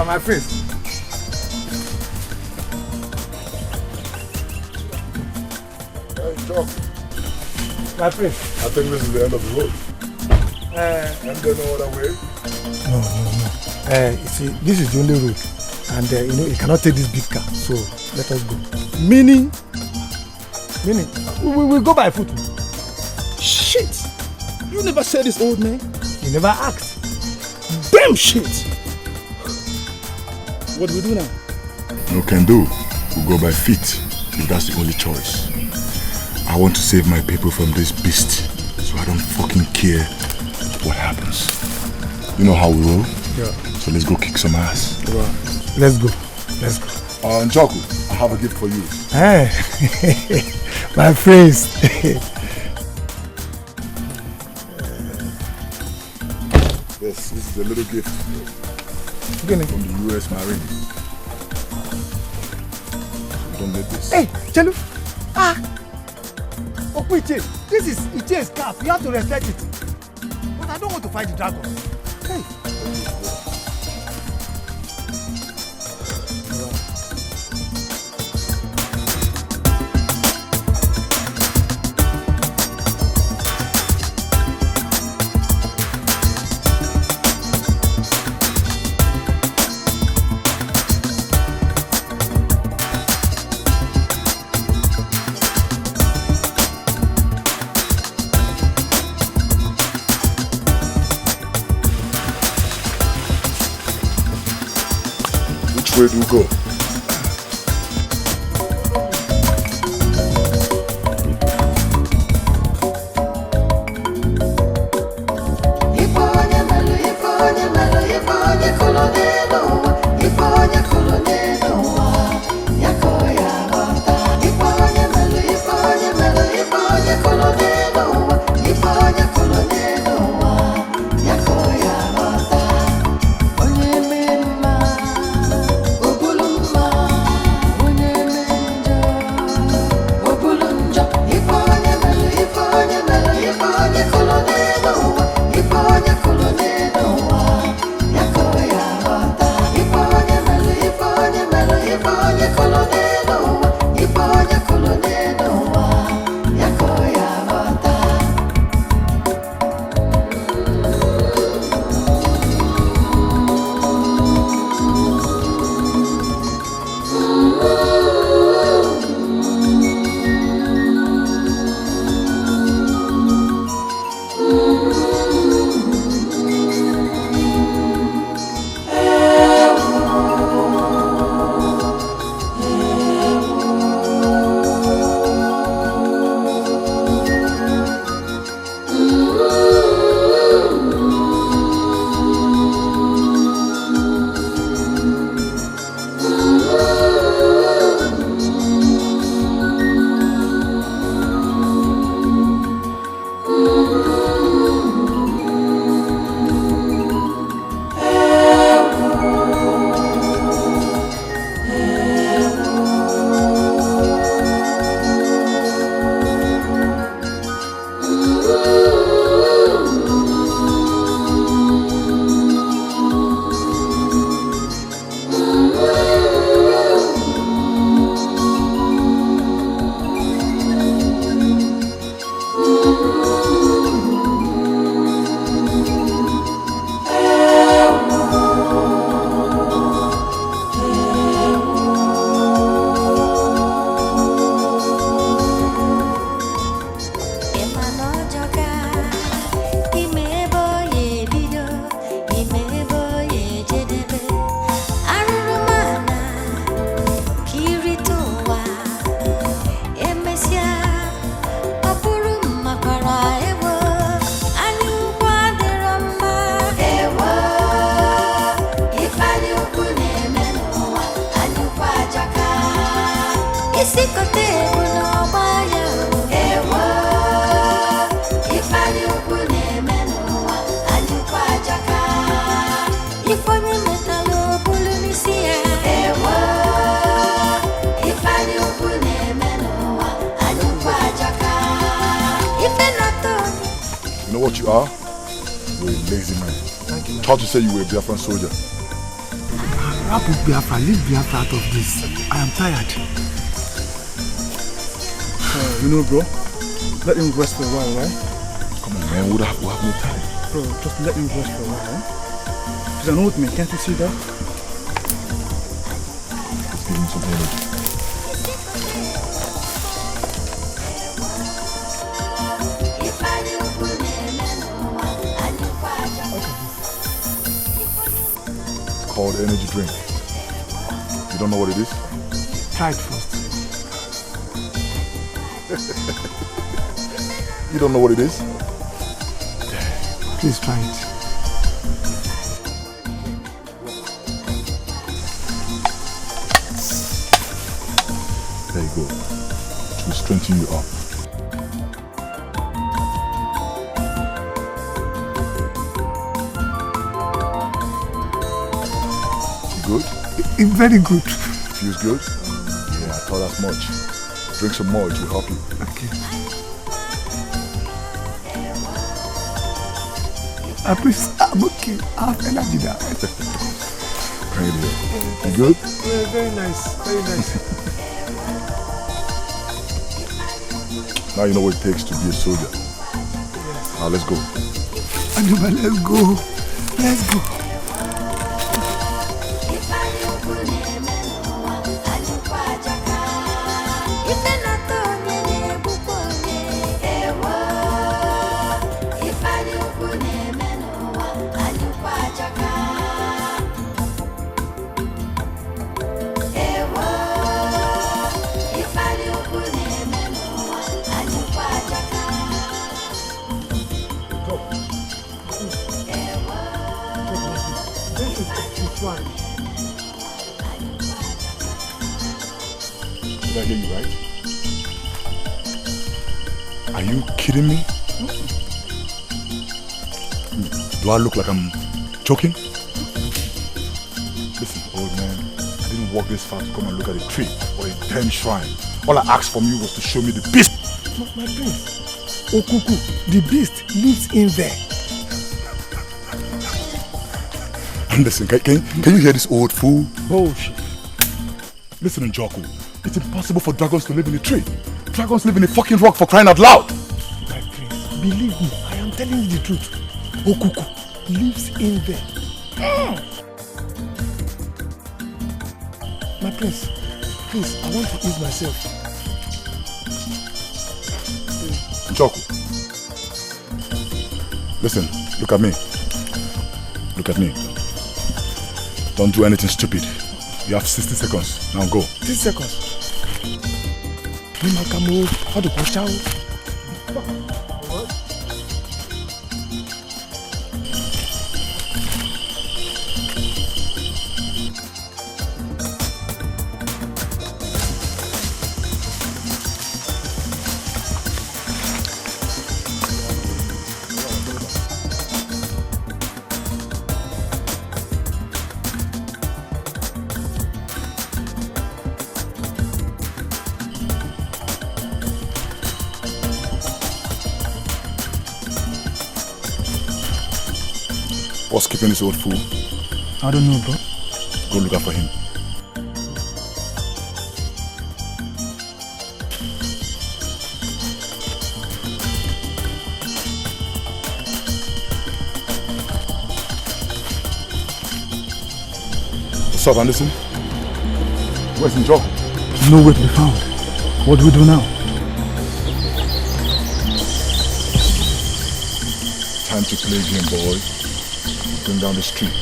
S12: My face. My friend.
S17: I think this is the end of the road. And there's no other way.
S12: No. You see, this is the only road, and you cannot take this big car. So let us go. Meaning, Meaning, we go by foot.
S17: Shit! You never said this, old man.
S12: You never asked.
S17: Damn shit! What do we do now?
S19: No can do. We'll go by feet, if that's the only choice. I want to save my people from this beast, so I don't fucking care what happens. You know how we roll?
S12: Yeah.
S19: So let's go kick some ass.
S12: Right. Let's go. Let's go.
S19: Njoku, I have a gift for you.
S12: Hey, my friends.
S19: This is a little gift from the US Marine. Don't let this.
S12: Hey, Chelu. Okwiche, this is Iche's cap. You have to respect it. But I don't want to fight the dragon. Hey.
S19: Where do we go? You know what you are? You're a lazy man.
S12: Thank you, man.
S19: Tonto said you were a Biafran soldier.
S12: Rap with Biafra, leave Biafra out of this. I am tired.
S17: You know, bro, let him rest for a while, right?
S19: Come on, man, we'll have no time.
S17: Bro, just let him rest for a while, right? He's an old man, can't you see that?
S19: Let's give him some energy. called energy drink. You don't know what it is?
S12: Try it first.
S19: You don't know what it is?
S12: Please try it.
S19: There you go. It will strengthen you up. Good?
S12: Very good.
S19: Feels good? Yeah, I thought as much. Drink some more, it will help you.
S12: Okay. I'm okay. I have energy now.
S19: You good?
S12: Yeah, very nice. Very nice.
S19: Now you know what it takes to be a soldier.
S12: Yes.
S19: Now let's go.
S12: Anima, let's go. Let's go.
S19: Did I hear you right? Are you kidding me? Do I look like I'm choking? Listen, old man, I didn't walk this far to come and look at a tree or a damn shrine. All I asked from you was to show me the beast.
S12: My prince, Okuku, the beast lives in there.
S19: And listen, can you hear this old fool?
S12: Bullshit.
S19: Listen, Njoku, it's impossible for dragons to live in a tree. Dragons live in a fucking rock, for crying out loud.
S12: My prince, believe me, I am telling you the truth. Okuku lives in there. My prince, please, I want to ease myself.
S19: Njoku, listen, look at me. Look at me. Don't do anything stupid. You have 60 seconds. Now go.
S12: 60 seconds. How to push out?
S19: What's keeping this old fool?
S12: I don't know, bro.
S19: Go look out for him. What's up, Anderson? Where's Njoku?
S12: Nowhere to be found. What do we do now?
S19: Time to play game, boy. Going down the street.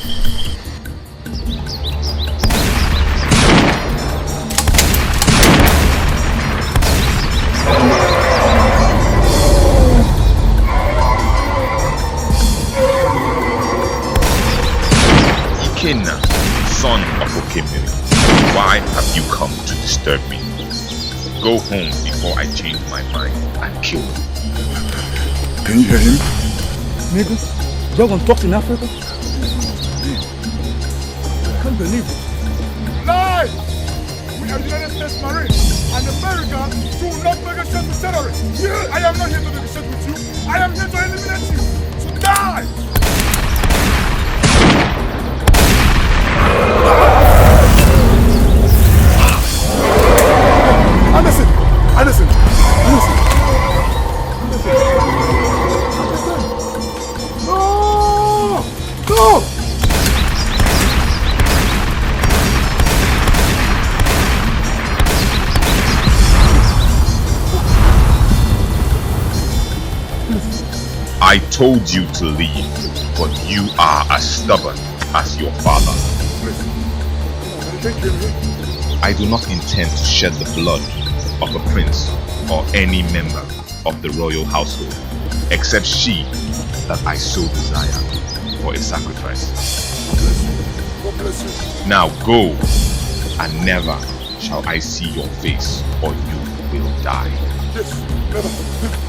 S8: Ikenda, son of Okemiri, why have you come to disturb me? Go home before I change my mind and kill you.
S19: Can you hear him?
S12: Nigga, Dragon talks in Africa? I can't believe it.
S15: Lie! We are the United States Marines, and America do not negotiate with terrorists. I am not here to negotiate with you. I am here to eliminate you. So die!
S19: Anderson! Anderson! Anderson!
S15: No! No!
S8: I told you to leave, but you are as stubborn as your father. I do not intend to shed the blood of a prince or any member of the royal household, except she that I so desire for a sacrifice.
S19: God bless you.
S8: Now go, and never shall I see your face, or you will die.
S19: Yes, never.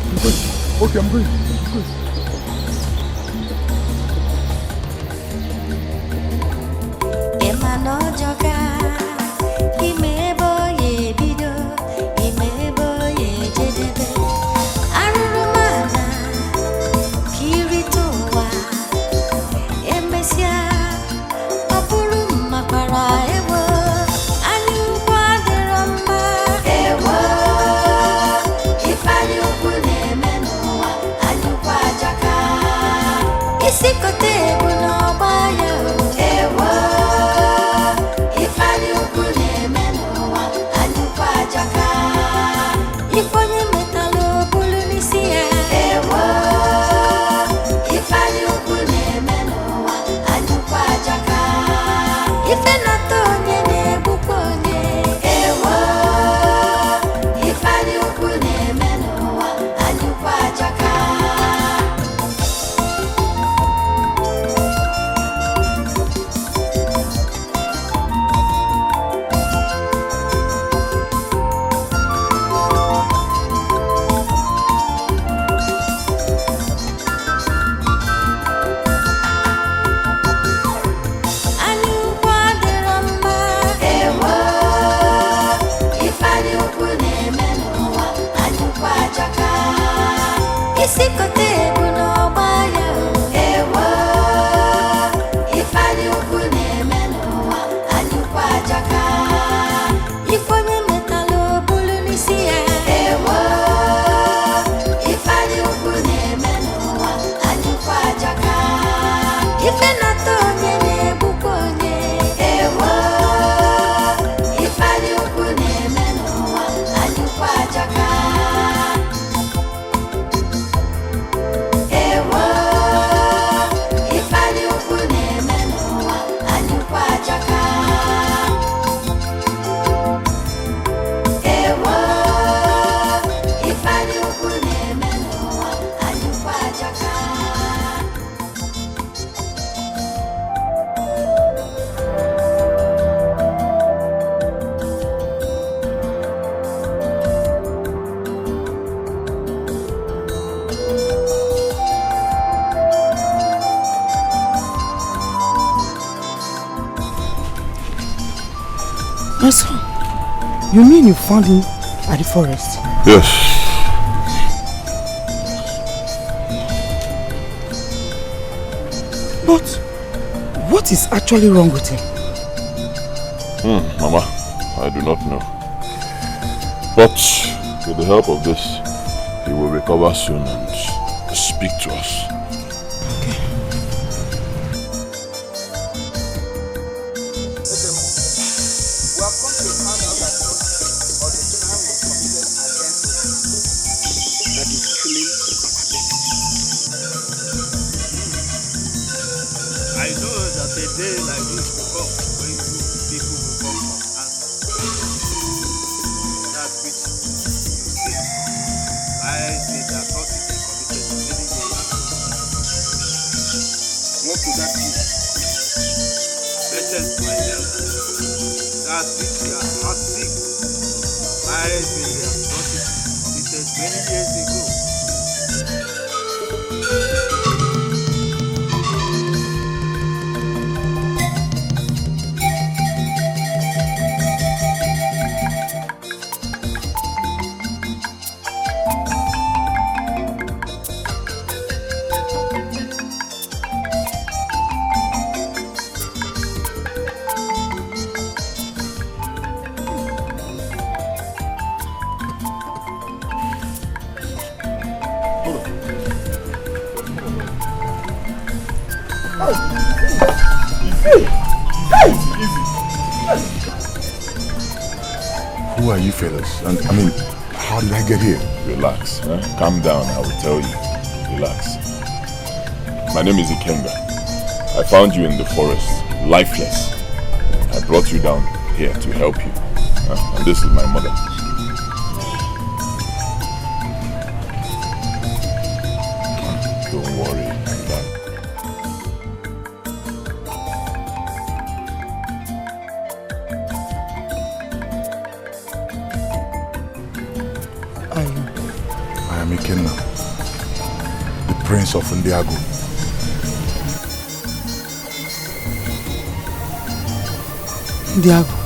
S19: I'm going. Okay, I'm going.
S9: My son, you mean you found him at the forest?
S19: Yes.
S9: But what is actually wrong with him?
S3: Mama, I do not know. But with the help of this, he will recover soon and speak to us.
S19: Who are you fellas? And I mean, how did I get here?
S3: Relax, huh? Calm down, I will tell you. Relax. My name is Ikenda. I found you in the forest, lifeless. I brought you down here to help you. And this is my mother. Don't worry.
S19: I am Ikenda, the Prince of Ndiago.
S9: Ndiago.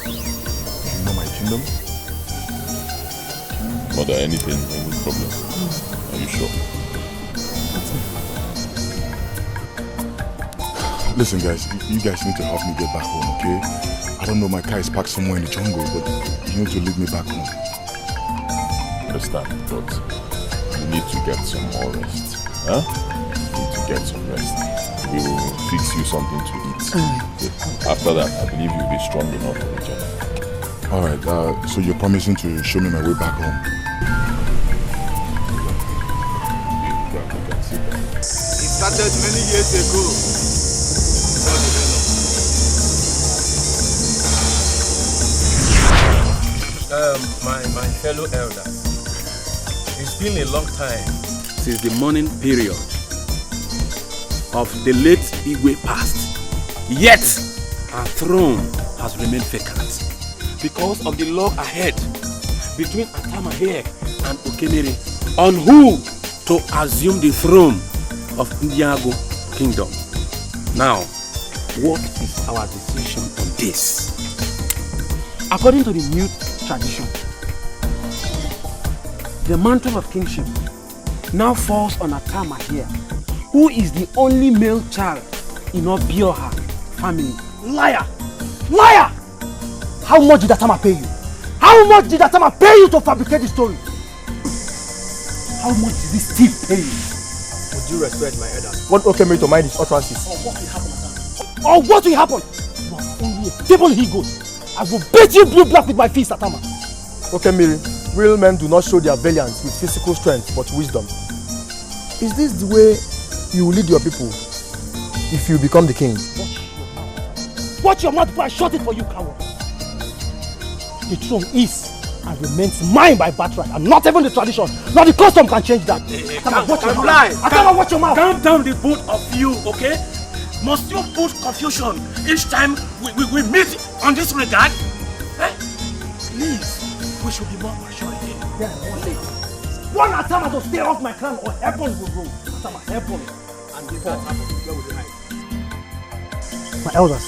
S19: You know my kingdom?
S3: Mother, any problem? Are you sure?
S19: Listen guys, you guys need to help me get back home, okay? I don't know, my car is parked somewhere in the jungle, but you need to lead me back home.
S3: Understand, but you need to get some more rest. Huh? You need to get some rest. We will fix you something to eat. Okay. After that, I believe you'll be strong enough for each other.
S19: Alright, so you're promising to show me my way back home?
S15: It started many years ago.
S20: My fellow elders, it's been a long time since the mourning period of the late Igwe passed. Yet, our throne has remained vacant because of the log ahead between Atama here and Okemiri on who to assume the throne of Ndiago Kingdom. Now, what is our decision on this? According to the new tradition, the mantle of kingship now falls on Atama here, who is the only male child in Obioha family.
S12: Liar! Liar! How much did Atama pay you? How much did Atama pay you to fabricate the story? How much did this thief pay you?
S20: Would you respect my elders?
S12: What okay me to mind his utterances? Or what will happen? You are only a feeble he-goat. I will beat you blue black with my fist, Atama. Okay, Miri. Real men do not show their valiance with physical strength, but wisdom. Is this the way you will lead your people if you become the king? Watch your mouth before I shut it for you, coward. The throne is and remains mine by birthright, and not even the tradition, not the custom can change that. Atama, watch your mouth. Atama, watch your mouth.
S20: Calm down, the both of you, okay? Must you put confusion each time we meet on this regard? Eh? Please, we should be more mature again.
S12: Yeah, one Atama to stay off my crown or heaven will rule. Atama, heaven.
S20: And if that happens, where will you hide?
S12: My elders,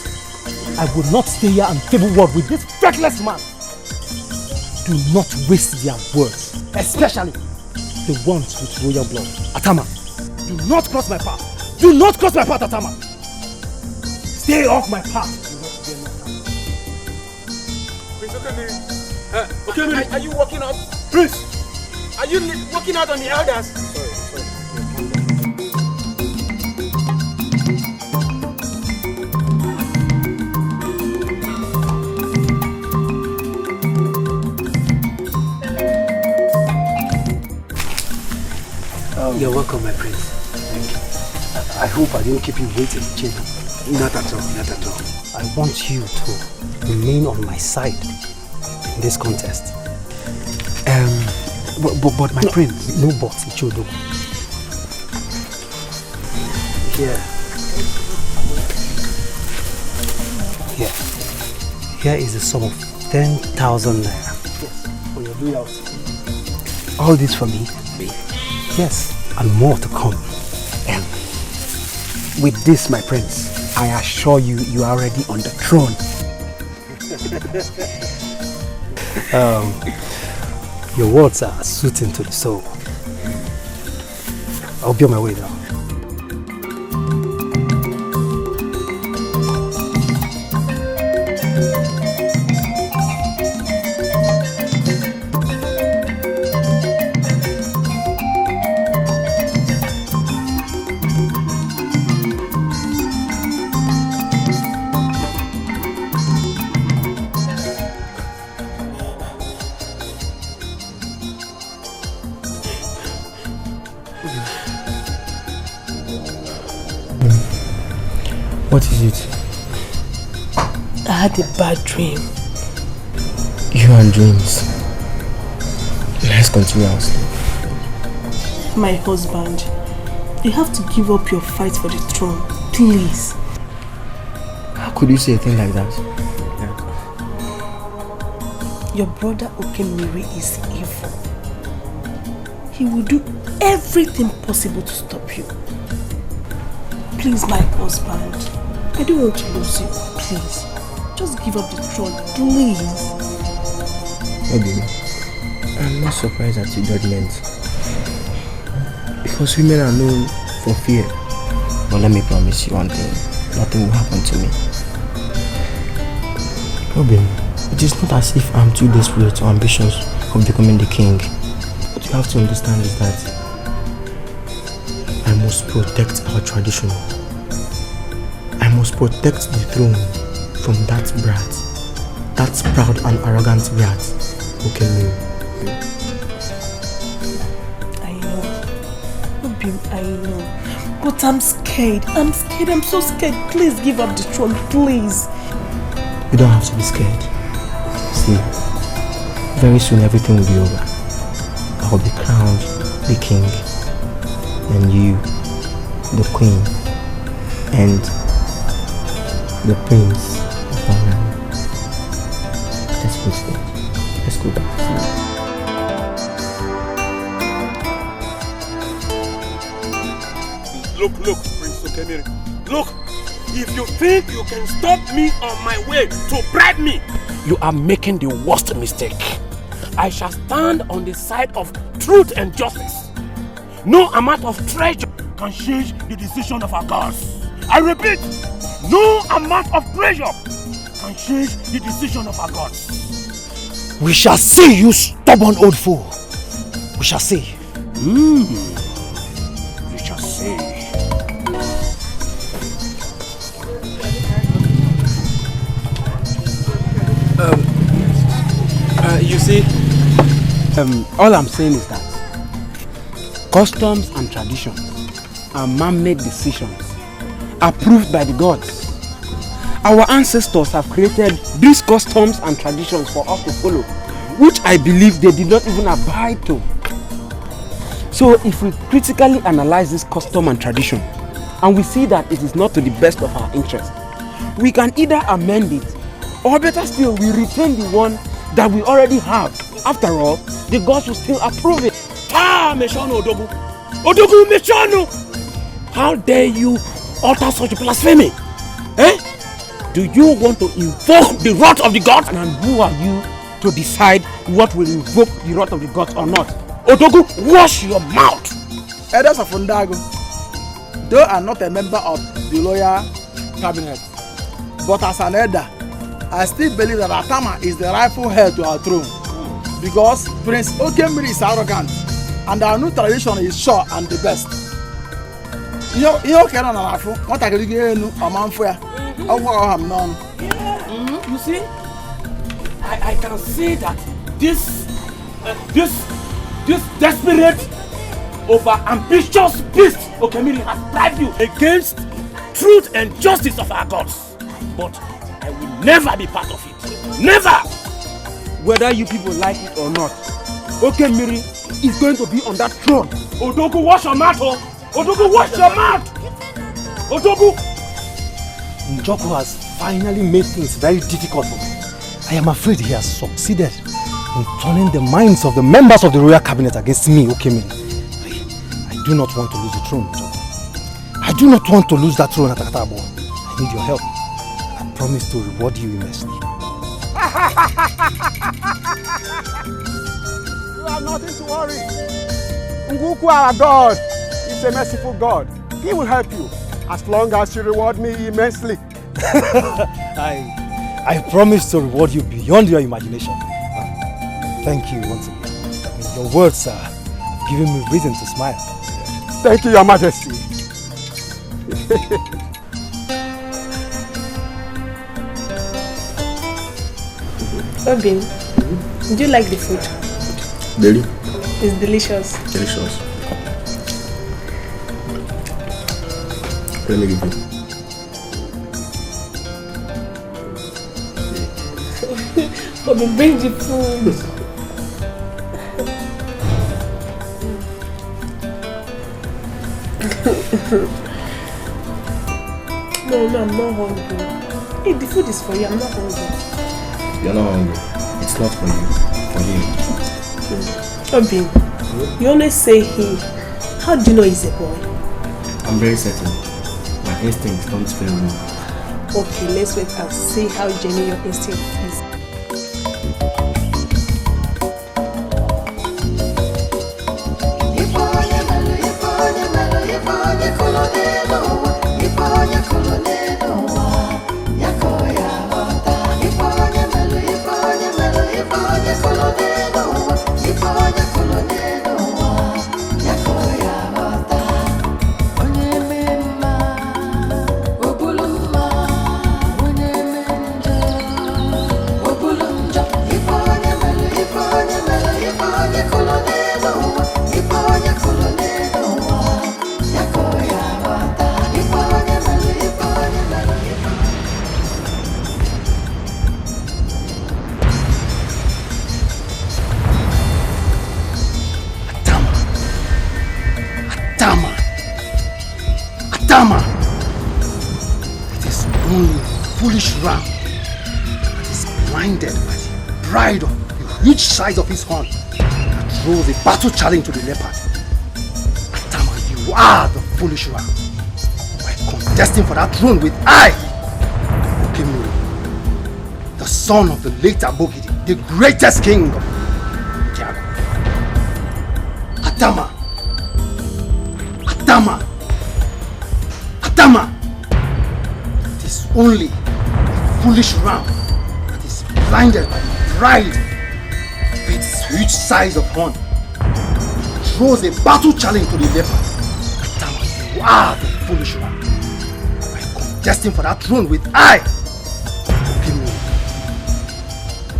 S12: I will not stay here and table word with this feckless man. Do not waste their words, especially the ones with royal blood. Atama, do not cross my path. Do not cross my path, Atama. Stay off my path.
S20: Prince Okemiri, are you walking out? Prince, are you walking out on the elders? Sorry.
S18: You're welcome, my prince. Thank you. I hope I didn't keep you waiting, Chinto.
S20: Not at all, not at all.
S18: I want you to remain on my side in this contest.
S9: But my prince.
S18: No but, Ichodo. Here is a sum of 10,000 naira.
S20: Yes, for your loyalty.
S18: All this for me? Yes, and more to come.
S9: With this, my prince, I assure you, you are already on the throne.
S18: Your words are soothing to the soul. I'll be on my way now.
S12: What is it?
S7: had a bad dream.
S16: You and dreams. Let's continue our sleep.
S7: My husband, you have to give up your fight for the throne, please.
S16: How could you say a thing like that?
S7: Your brother Okemiri is evil. He will do everything possible to stop you. Please, my husband, I don't want to lose you. Please, just give up the throne, please.
S16: Obi, I'm not surprised at your judgment. Because women are known for fear. But let me promise you one thing. Nothing will happen to me. Obi, it is not as if I'm too desperate or ambitious of becoming the king. What you have to understand is that I must protect our tradition. I must protect the throne from that brat. That proud and arrogant brat who can live.
S7: I know. Obi, I know. But I'm scared. I'm so scared. Please give up the throne, please.
S16: You don't have to be scared. See, very soon everything will be over. I will be crowned the king, and you, the queen, and the prince of our land. Let's go to bed. Let's go back to sleep.
S20: Look, Prince Okemiri. Look, if you think you can stop me on my way to bribe me, you are making the worst mistake. I shall stand on the side of truth and justice. No amount of treasure can change the decision of our gods. I repeat, no amount of treasure can change the decision of our gods.
S12: We shall see, you stubborn old fool. We shall see.
S20: We shall see.
S13: You see, all I'm saying is that customs and traditions are man-made decisions approved by the gods. Our ancestors have created these customs and traditions for us to follow, which I believe they did not even abide to. So if we critically analyze this custom and tradition, and we see that it is not to the best of our interest, we can either amend it, or better still, we retain the one that we already have. After all, the gods will still approve it.
S20: Meshono Odogu! Odogu Meshono! How dare you utter such blasphemy? Eh? Do you want to invoke the wrath of the gods?
S13: And who are you to decide what will invoke the wrath of the gods or not?
S20: Odogu, wash your mouth!
S12: Elders of Ndago, though I'm not a member of the royal cabinet, but as an elder, I still believe that Atama is the rightful heir to our throne. Because Prince Okemiri is arrogant and our new tradition is sure and the best. You
S20: see, I can see that this desperate, over-ambitious beast Okemiri has bribed you against truth and justice of our gods. But I will never be part of it. Never!
S13: Whether you people like it or not, Okemiri is going to be on that throne.
S20: Odogu, wash your mouth! Odogu, wash your mouth! Odogu!
S12: Njoko has finally made things very difficult for me. I am afraid he has succeeded in turning the minds of the members of the royal cabinet against me, Okemiri. I do not want to lose the throne, Njoko. I do not want to lose that throne at Akatabo. I need your help. I promise to reward you immensely.
S21: You have nothing to worry. Nguku, our God, is a merciful God. He will help you as long as you reward me immensely.
S12: I promise to reward you beyond your imagination. Thank you once again. Your words have given me reason to smile.
S21: Thank you, Your Majesty.
S1: Obin, do you like the food?
S16: Really?
S1: It's delicious.
S16: Delicious. Let me give you.
S7: Bobby, bring the food. No, I'm not hungry. Hey, the food is for you. I'm not hungry.
S16: You're not hungry. It's not for you. For him.
S7: Bobby, you always say he. How do you know he's a boy?
S16: I'm very certain. My instincts don't fail me.
S7: Okay, let's wait and see how genuine your instinct is.
S6: Size of his horn that throws a battle challenge to the leopard. Atama, you are the foolish one. By contesting for that throne with I, Okemuri, the son of the late Abogidi, the greatest king of Tiago. Atama, it is only a foolish ram that is blinded by pride. Its huge size of horn throws a battle challenge to the leopard. Atama, you are the foolish one. By contesting for that throne with I, Okemuri,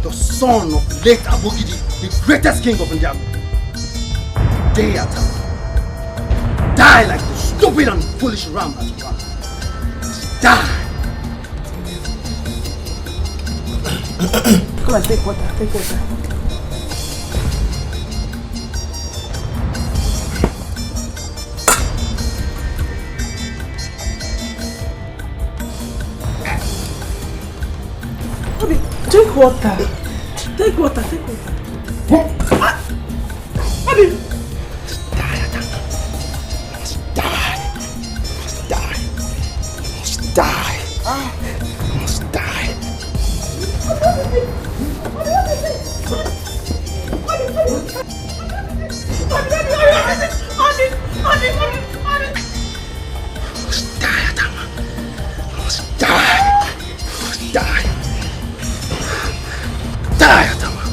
S6: the son of late Abogidi, the greatest king of India. Today, Atama, die like the stupid and foolish ram that you are. Die.
S7: Come on, take water, take water. Drink water. Take water, take water. Bobby!
S6: Die, Atama. Must die. Must die. Must die. Must die. Must die, Atama. Must die. Must die. Die, Atama.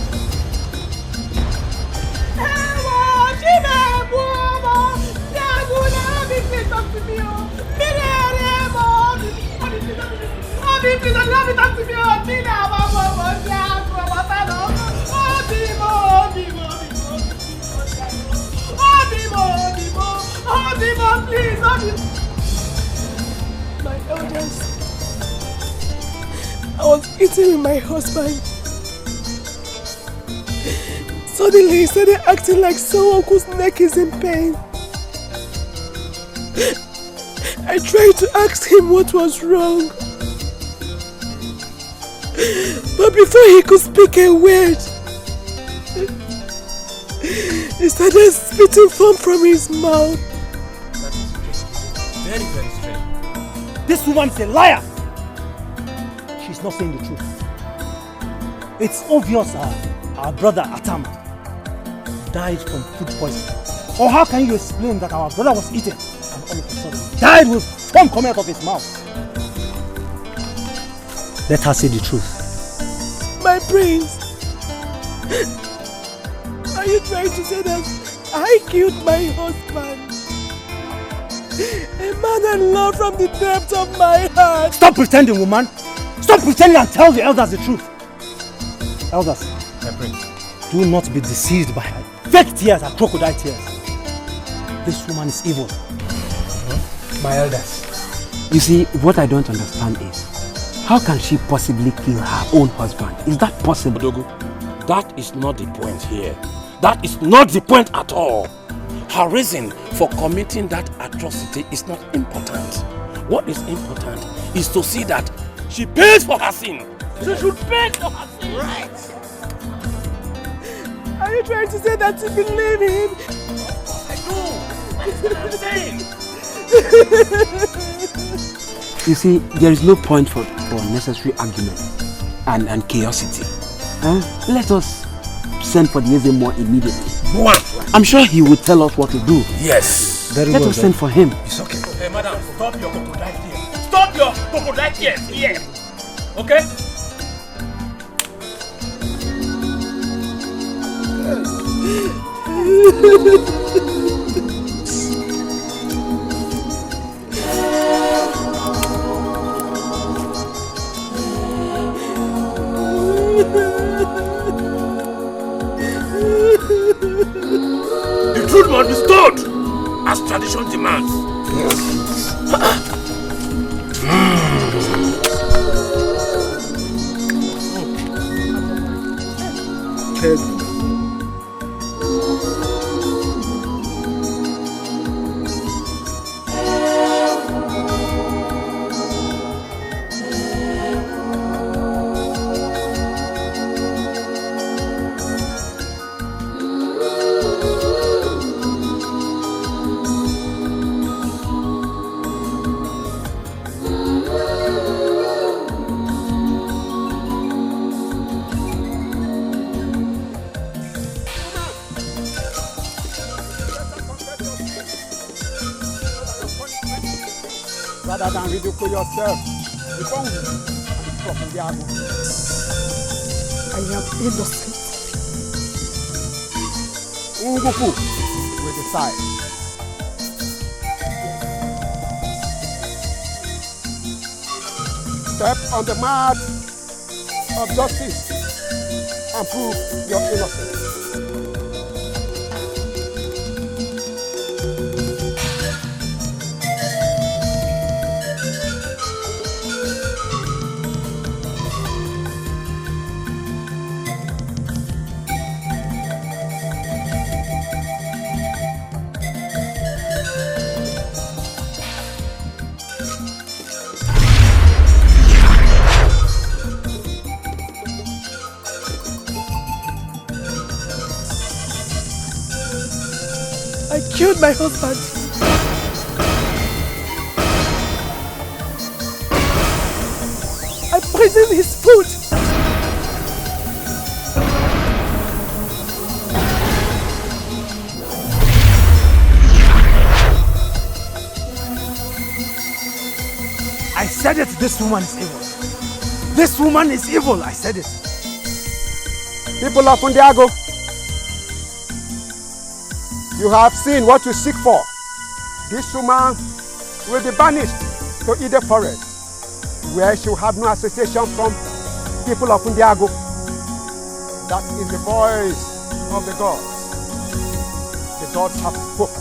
S7: My elders, I was eating with my husband. Suddenly he started acting like someone whose neck is in pain. I tried to ask him what was wrong. But before he could speak a word, he started spitting foam from his mouth.
S18: Very, very strange. This woman is a liar. She's not saying the truth. It's obvious our brother Atama died from food poisoning. Or how can you explain that our brother was eaten and all of a sudden died with foam coming out of his mouth? Let her say the truth.
S7: My prince, are you trying to say that I killed my husband? A man I love from the depth of my heart.
S18: Stop pretending, woman. Stop pretending and tell the elders the truth. Elders,
S20: My prince.
S18: do not be deceived by her fake tears and crocodile tears. This woman is evil.
S16: My elders. You see, what I don't understand is,
S13: How can she possibly kill her own husband? Is that possible?
S14: Dogo, that is not the point here. That is not the point at all. Her reason for committing that atrocity is not important. What is important is to see that she pays for her sin. She should pay for her sin.
S12: Right. Are you trying to say that you believe him?
S14: I do. That's what I'm saying.
S13: You see, there is no point for unnecessary argument and chaosity. Let us send for the Ezemo immediately.
S14: Go on.
S13: I'm sure he will tell us what to do.
S14: Yes.
S13: Let us send for him.
S14: It's okay. Hey, madam, stop your crocodile here. Stop your crocodile here. Here. Okay?
S20: The truth must be stood as tradition demands.
S21: Rather than ridicule yourself, become from the army.
S1: I am innocent.
S21: Nguku will decide. Step on the mat of justice and prove your innocence.
S12: I killed my husband. I poisoned his food.
S18: I said it, this woman is evil. This woman is evil, I said it.
S21: People of Fundiago, you have seen what you seek for. This woman will be banished to Ide Forest, where she will have no association from people of Fundiago. That is the voice of the gods. The gods have spoken.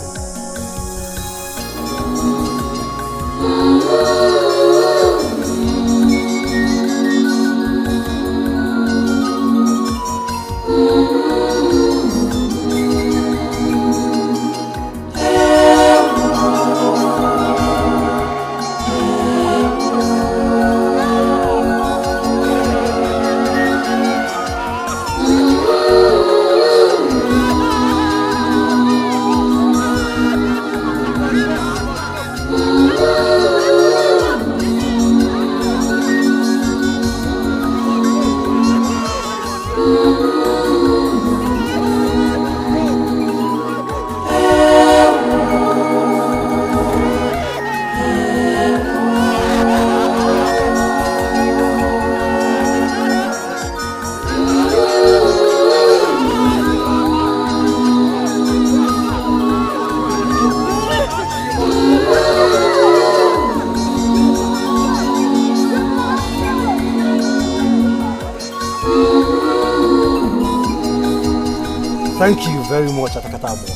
S18: Thank you very much, Atakatabo.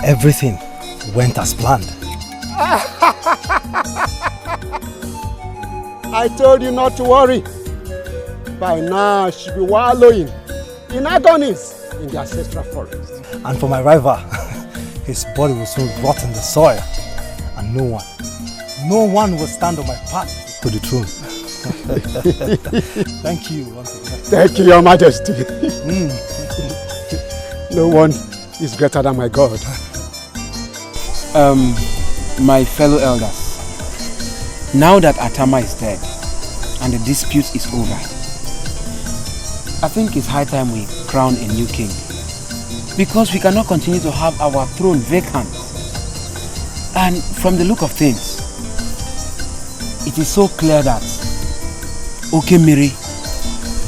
S18: Everything went as planned.
S21: I told you not to worry. By now, she'll be wallowing in agonies in the ancestral forest.
S18: And for my rival, his body will soon rot in the soil. And no one will stand on my path to the throne. Thank you once again.
S21: Thank you, Your Majesty. No one is greater than my God.
S13: My fellow elders, now that Atama is dead and the dispute is over, I think it's high time we crown a new king, because we cannot continue to have our throne vacant. And from the look of things, it is so clear that Okemiri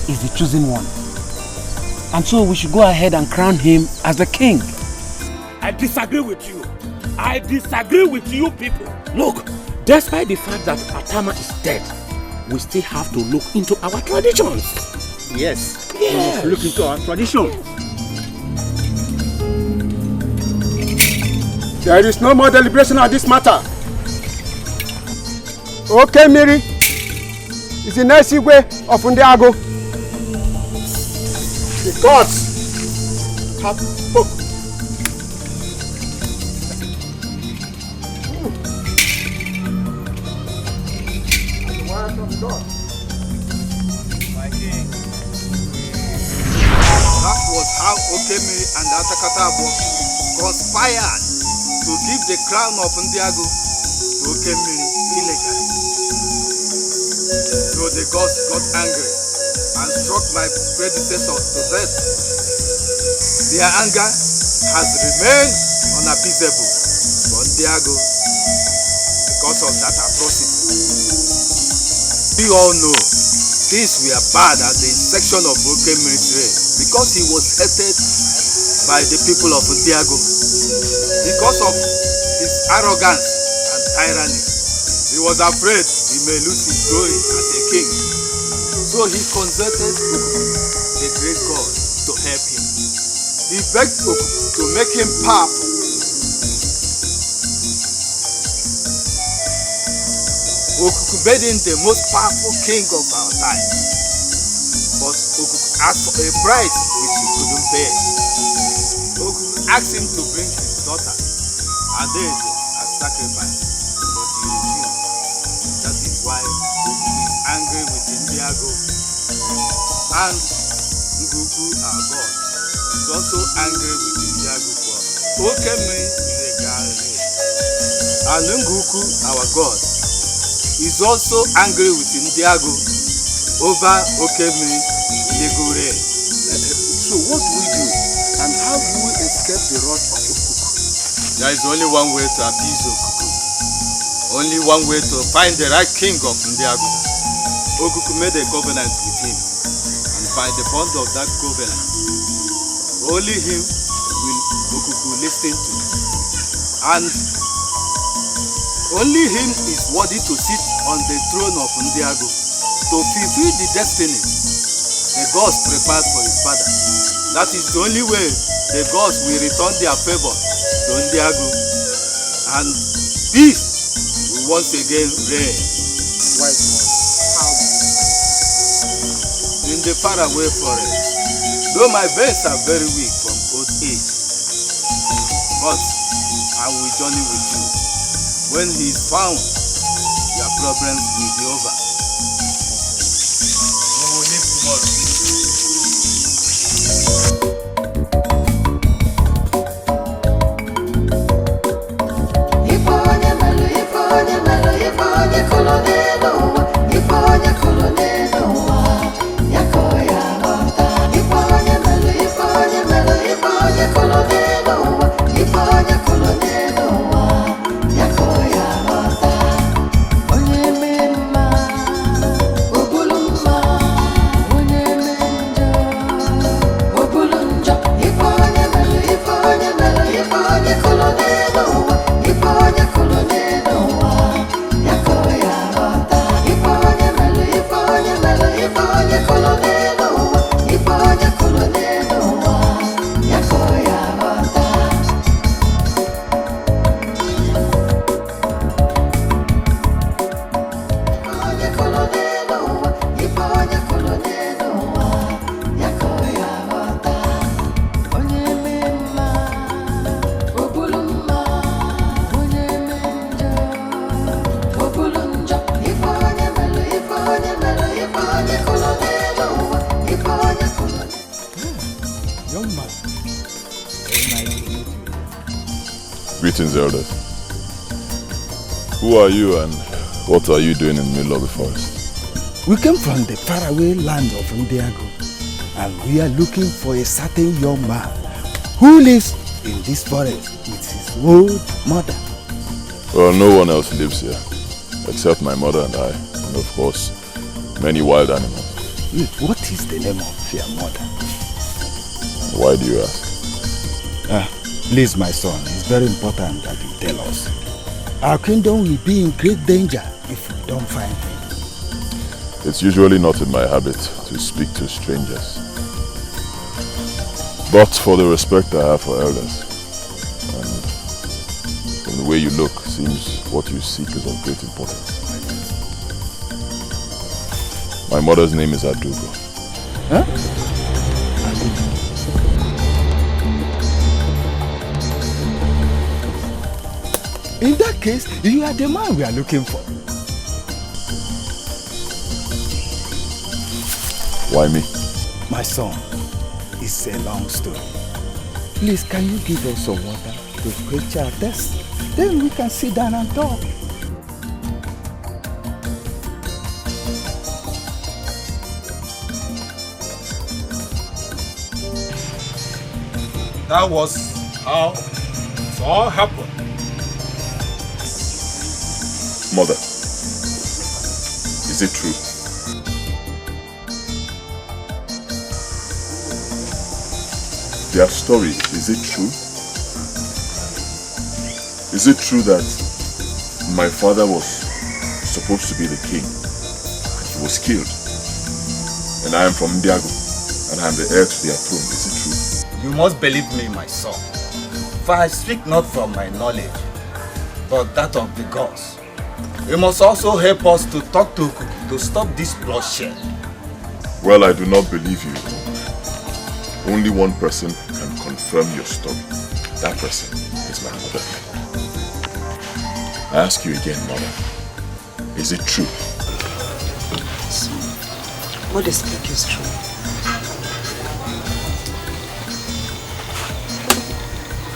S13: is the chosen one. And so we should go ahead and crown him as the king.
S14: I disagree with you. I disagree with you people. Look, despite the fact that Atama is dead, we still have to look into our traditions.
S18: Yes, we must look into our traditions.
S21: There is no more deliberation on this matter. Okay, Miri. It's the next way of Ndiago. The gods have spoken.
S15: My king. That was how Okemiri and Atakatabo conspired to give the crown of Ndiago to Okemiri illegally. So the gods got angry and struck my predecessor to death. Their anger has remained unappeasable for Ndiago because of that atrocity. We all know things were bad at the inception of Okemiri's reign because he was hated by the people of Ndiago because of his arrogance and tyranny. He was afraid he may lose his glory as a king. So he consulted Okuku, the great god, to help him. He begged Okuku to make him powerful. Okuku made him the most powerful king of our time. But Okuku asked for a price which he couldn't pay. Okuku asked him to bring his daughter, Adaeze, as sacrifice, but he refused. That is why Okuku is angry with Ndiago. And Nguku, our god, is also angry with Ndiago for Okemiri illegal raid. And Nguku, our god, is also angry with Ndiago over Okemiri illegal raid.
S2: So what do we do? And how do we escape the wrath of Okuku?
S15: There is only one way to appease Okuku. Only one way to find the right king of Ndiago. Okuku made a covenant with him. And by the bond of that covenant, only him will Okuku listen to. And only him is worthy to sit on the throne of Ndiago to fulfill the destiny the gods prepared for his father. That is the only way the gods will return their favor to Ndiago, and peace will once again reign.
S2: Wise one, how do you find?
S15: In the faraway forest, though my veins are very weak from old age, but I will journey with you. When he is found, your problems will be over. We will leave tomorrow.
S22: Onye
S3: Greetings, elders. Who are you and what are you doing in the middle of the forest?
S5: We came from the faraway land of Ndiago, and we are looking for a certain young man who lives in this forest with his old mother.
S3: Well, no one else lives here, except my mother and I, and of course, many wild animals.
S5: Wait, what is the name of your mother?
S3: Why do you ask?
S5: Please, my son, it's very important that you tell us. Our kingdom will be in great danger if we don't find him.
S3: It's usually not in my habit to speak to strangers. But for the respect I have for elders, and from the way you look, seems what you seek is of great importance. My mother's name is Adugo.
S5: Huh? In that case, you are the man we are looking for.
S3: Why me?
S5: My son, it's a long story. Please, can you give us some water to quench our thirst? Then we can sit down and talk.
S15: That was how it all happened.
S3: Mother, is it true? Their story, is it true? Is it true that my father was supposed to be the king and he was killed? And I am from Ndiago and I am the heir to their throne, is it true?
S22: You must believe me, my son, for I speak not from my knowledge, but that of the gods. You must also help us to talk to Okuku to stop this bloodshed.
S3: Well, I do not believe you. Only one person can confirm your story. That person is my mother. I ask you again, mother, is it true?
S9: So, what they speak is true.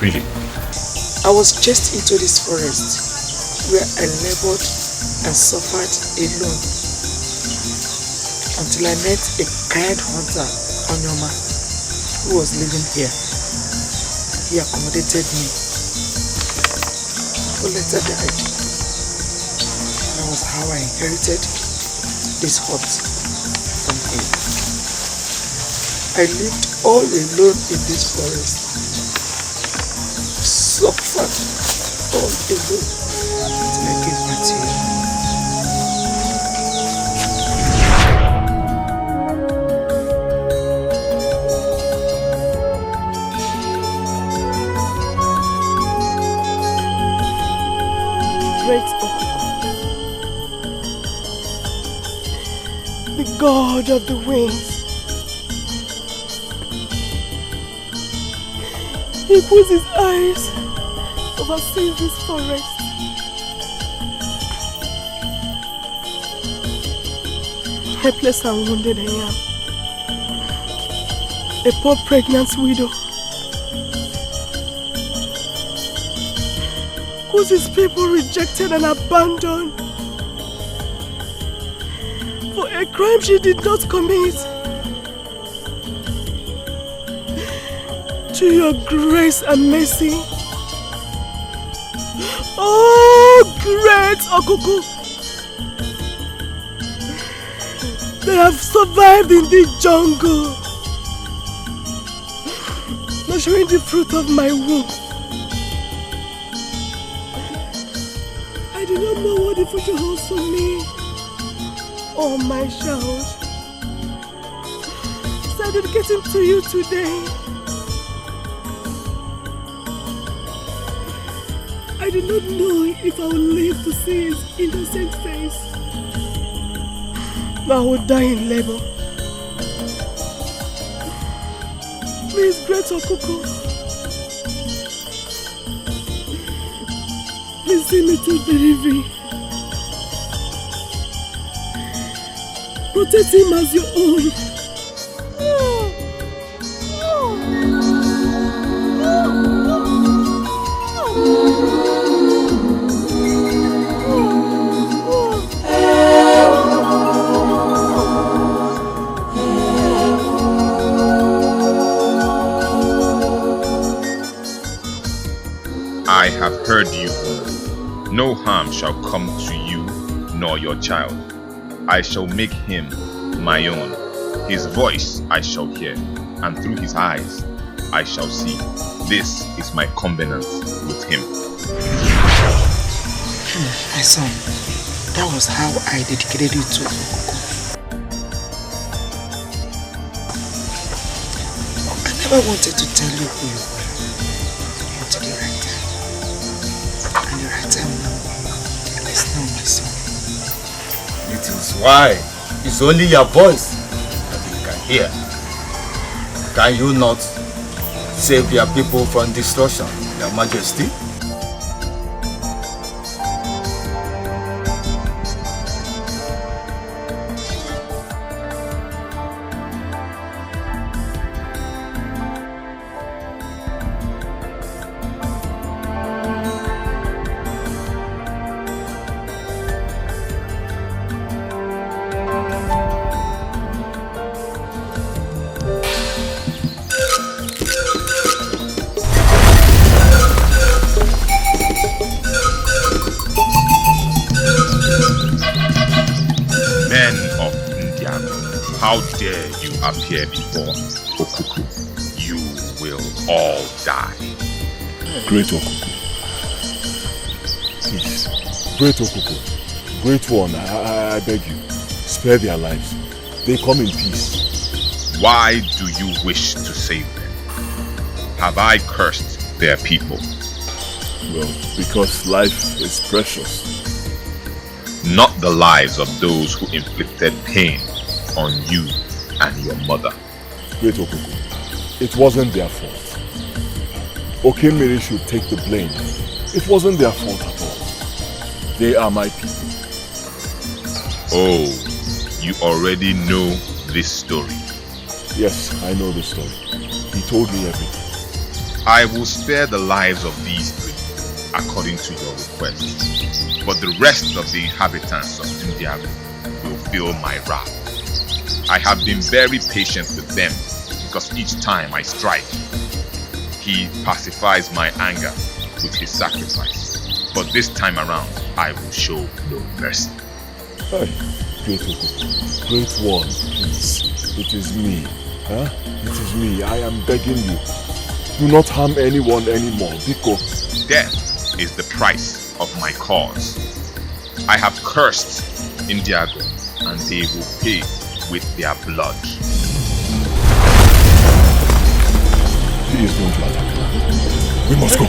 S3: Really?
S9: I was chased into this forest where I labored and suffered alone until I met a kind hunter, Onyoma, who was living here. He accommodated me, who later died. That was how I inherited this hut from him. I lived all alone in this forest, suffered all alone till I gave birth to you.
S7: Great Okuku, the god of the winds. He puts his eyes oversees this forest. Helpless and wounded I am. A poor pregnant widow whose his people rejected and abandoned for a crime she did not commit. To your grace and mercy, oh great Okuku, they have survived in the jungle, nurturing the fruit of my womb. I do not know what the future holds for me or my child. So I dedicate him to you today. I do not know if I will live to see his innocent face. But I will die in labor. Please, great Okuku, please see me to delivery. Protect him as your own.
S8: I have heard you all. No harm shall come to you nor your child. I shall make him my own. His voice I shall hear, and through his eyes I shall see. This is my covenant with him.
S9: My son, that was how I dedicated you to Okuku. I never wanted to tell you who you were until the right time. And the right time is now, my son.
S22: It is why it's only your voice that we can hear. Can you not save your people from destruction, Your Majesty?
S8: How dare you appear before Okuku? You will all die.
S3: Great Okuku. Please. Great Okuku. Great one, I beg you. Spare their lives. They come in peace.
S8: Why do you wish to save them? Have I cursed their people?
S3: Well, because life is precious.
S8: Not the lives of those who inflicted pain on you and your mother.
S3: Great Okuku, it wasn't their fault. Okemiri should take the blame. It wasn't their fault at all. They are my people.
S8: Oh, you already know this story.
S3: Yes, I know the story. He told me everything.
S8: I will spare the lives of these three, according to your request. But the rest of the inhabitants of Tundiago will feel my wrath. I have been very patient with them, because each time I strike, he pacifies my anger with his sacrifice. But this time around, I will show no mercy.
S3: Hey, great Okuku, great one, please. It is me. Huh? It is me. I am begging you. Do not harm anyone anymore, Biko.
S8: Death is the price of my cause. I have cursed Indiago, and they will pay with their blood.
S3: He is going to attack. We must go.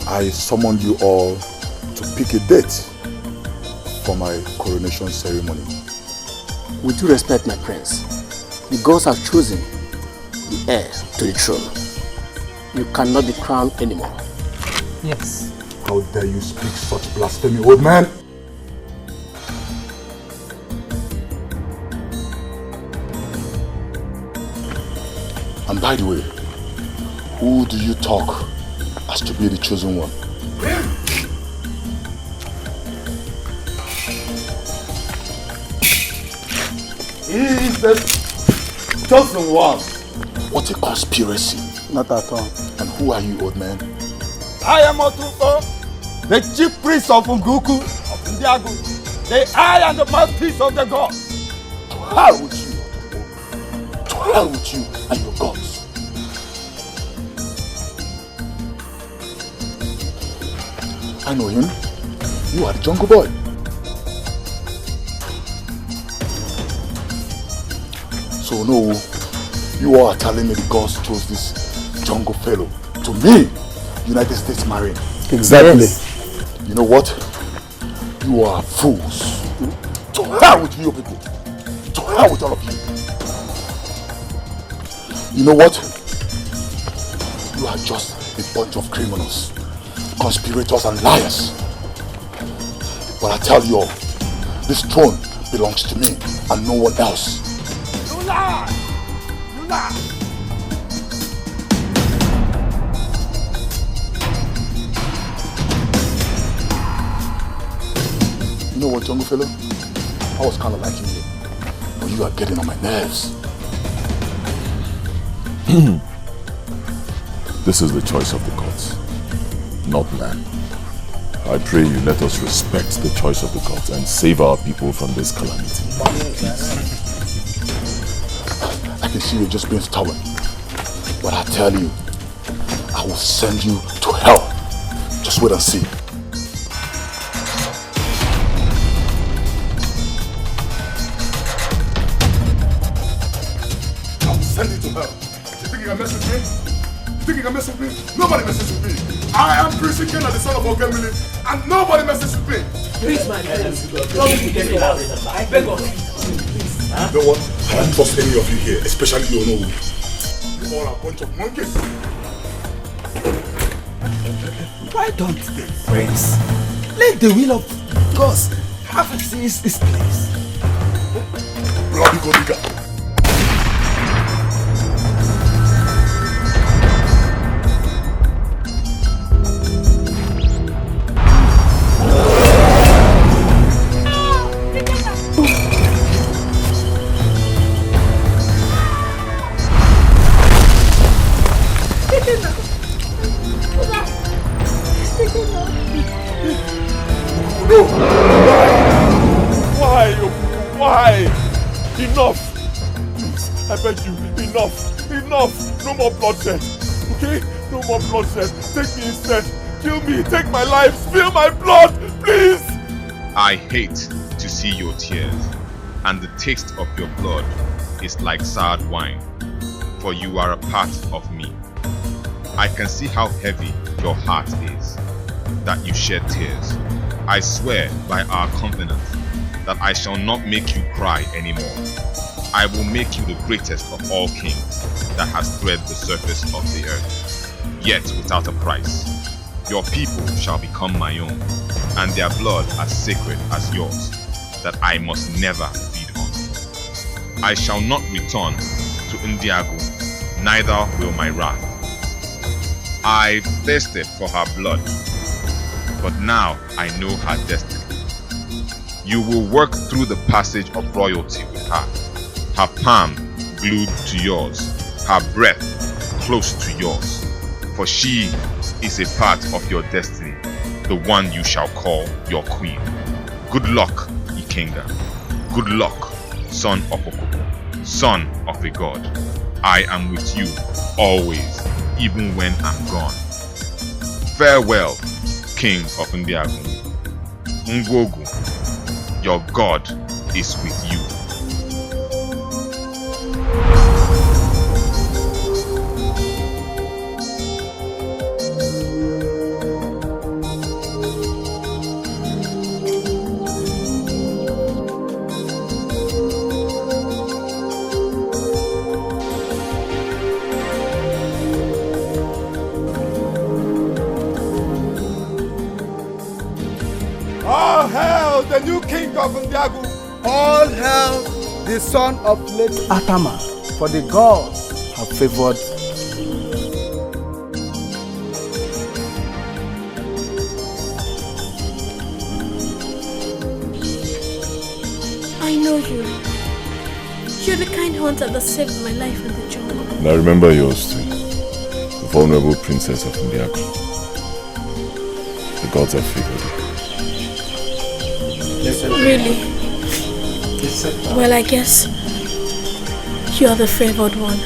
S19: I summoned you all to pick a date for my coronation ceremony.
S10: With due respect, my prince, the gods have chosen the heir to the throne. You cannot be crowned anymore.
S19: Yes. How dare you speak such blasphemy, old man? And by the way, who do you talk as to be the chosen one?
S22: He is the chosen one.
S19: What a conspiracy.
S10: Not at all.
S19: And who are you, old man?
S15: I am Otuko, the chief priest of Nguku of Ndiago, the eye and the mouthpiece of the gods.
S19: To hell with you, Otuko. To hell with you and your gods. I know him. You are the jungle boy. So no, you all are telling me the gods chose this jungle fellow to me, United States Marine.
S5: Exactly.
S19: Yes. You know what? You are fools. To hell with you people. To hell with all of you. You know what? You are just a bunch of criminals, conspirators and liars. But I tell you all, this throne belongs to me and no one else.
S15: You lie! You lie!
S19: You know what, jungle fellow? I was kind of liking you, but you are getting on my nerves.
S3: This is the choice of the gods, not man. I pray you let us respect the choice of the gods and save our people from this calamity.
S19: I can see you're just being stubborn, but I tell you, I will send you to hell. Just wait and see.
S17: Send it to her. You think you can mess with me? You think you can mess with me? Nobody messes with me. I am Prince Ikenda, the son of Okemili, and nobody messes with me.
S15: Please, my friends, promise to get me out. I beg of you.
S17: You know what? I don't trust any of you here, especially you know. You all are a bunch of monkeys.
S5: Why don't they, friends? Let the will of God have its place.
S17: Bloody Godiga.
S3: Why? Enough! Please, I beg you, enough! Enough! No more bloodshed, okay? No more bloodshed. Take me instead. Kill me, take my life, spill my blood, please!
S8: I hate to see your tears, and the taste of your blood is like soured wine, for you are a part of me. I can see how heavy your heart is, that you shed tears. I swear by our covenant that I shall not make you cry anymore. I will make you the greatest of all kings that has thread the surface of the earth, yet without a price. Your people shall become my own, and their blood as sacred as yours, that I must never feed on. I shall not return to Ndiago, neither will my wrath. I thirsted for her blood, but now I know her destiny. You will work through the passage of royalty with her palm glued to yours, her breath close to yours, for she is a part of your destiny, the one you shall call your queen. Good luck, Ikenda. Good luck, son of Okoko, son of a god. I am with you always, even when I'm gone. Farewell, king of Ndiago. Ngwogu, your God is with you.
S21: All hail the new king of Ndiago. All hail the son of late Atama, for the gods have favored.
S1: I know you. You're the kind hunter that saved my life in the jungle.
S3: And I remember yours too, the vulnerable princess of Ndiago. The gods have favored you.
S1: Really? Well, I guess you're the favored one.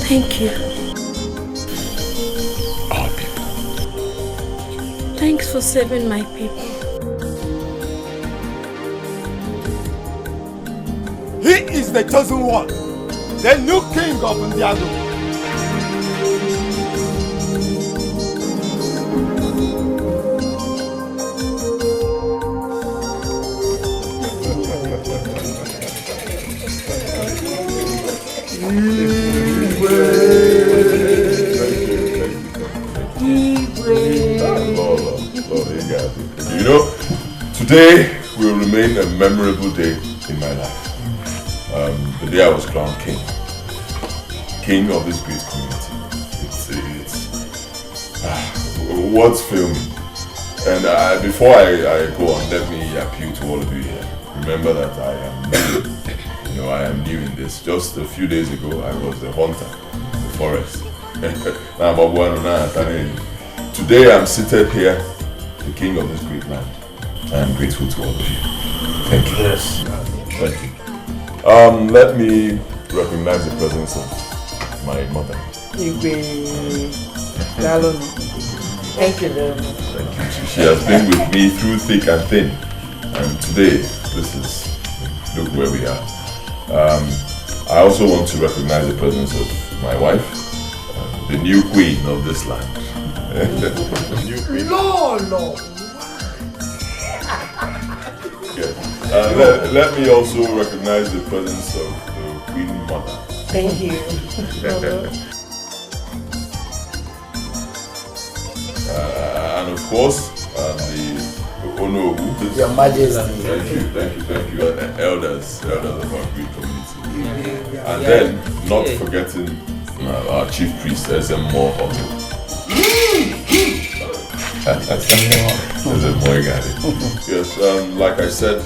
S1: Thank you.
S3: Our people.
S1: Thanks for saving my people.
S15: He is the chosen one, the new king of Ndiago.
S3: You know, today will remain a memorable day in my life. The day I was crowned king of this great community. What's filming? And before I go on, let me appeal to all of you here. Remember that I am new. You know, I am new in this. Just a few days ago, I was a hunter in the forest. Today I'm seated here, the king of this great land. I am grateful to all of you. Thank you. Yes. Thank you. Let me recognize the presence of my mother.
S9: Thank you very much.
S3: Thank you. She has been with me through thick and thin. And today, look where we are. I also want to recognize the presence of my wife, the new queen of this land. The new queen.
S15: No.
S3: Yes. Let me also recognize the presence of the Queen Mother.
S9: Thank you.
S3: And of course, the Onobu.
S9: Your Majesty.
S3: Thank you. Elders of our great community. And then, not forgetting our chief priest, Ezemo Hono. Yes, like I said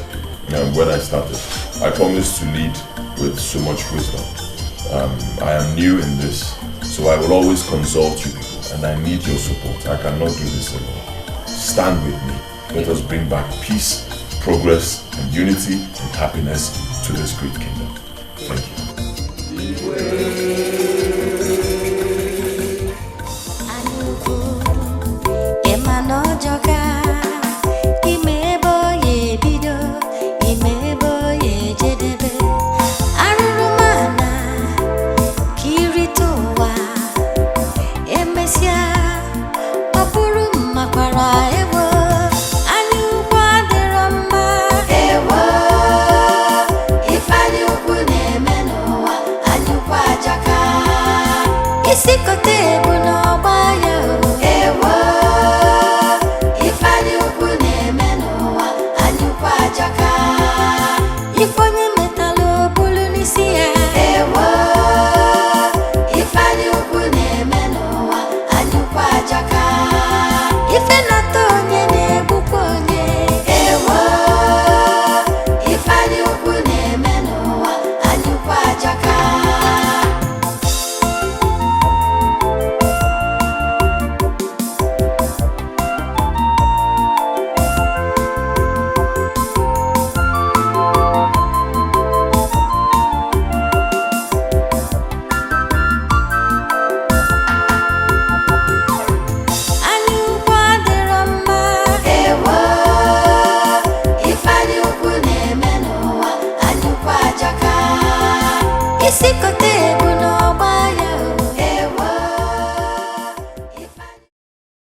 S3: when I started, I promised to lead with so much wisdom. I am new in this, so I will always consult you people, and I need your support. I cannot do this alone. Stand with me. Let us bring back peace, progress, and unity and happiness to this great kingdom. Thank you.
S4: If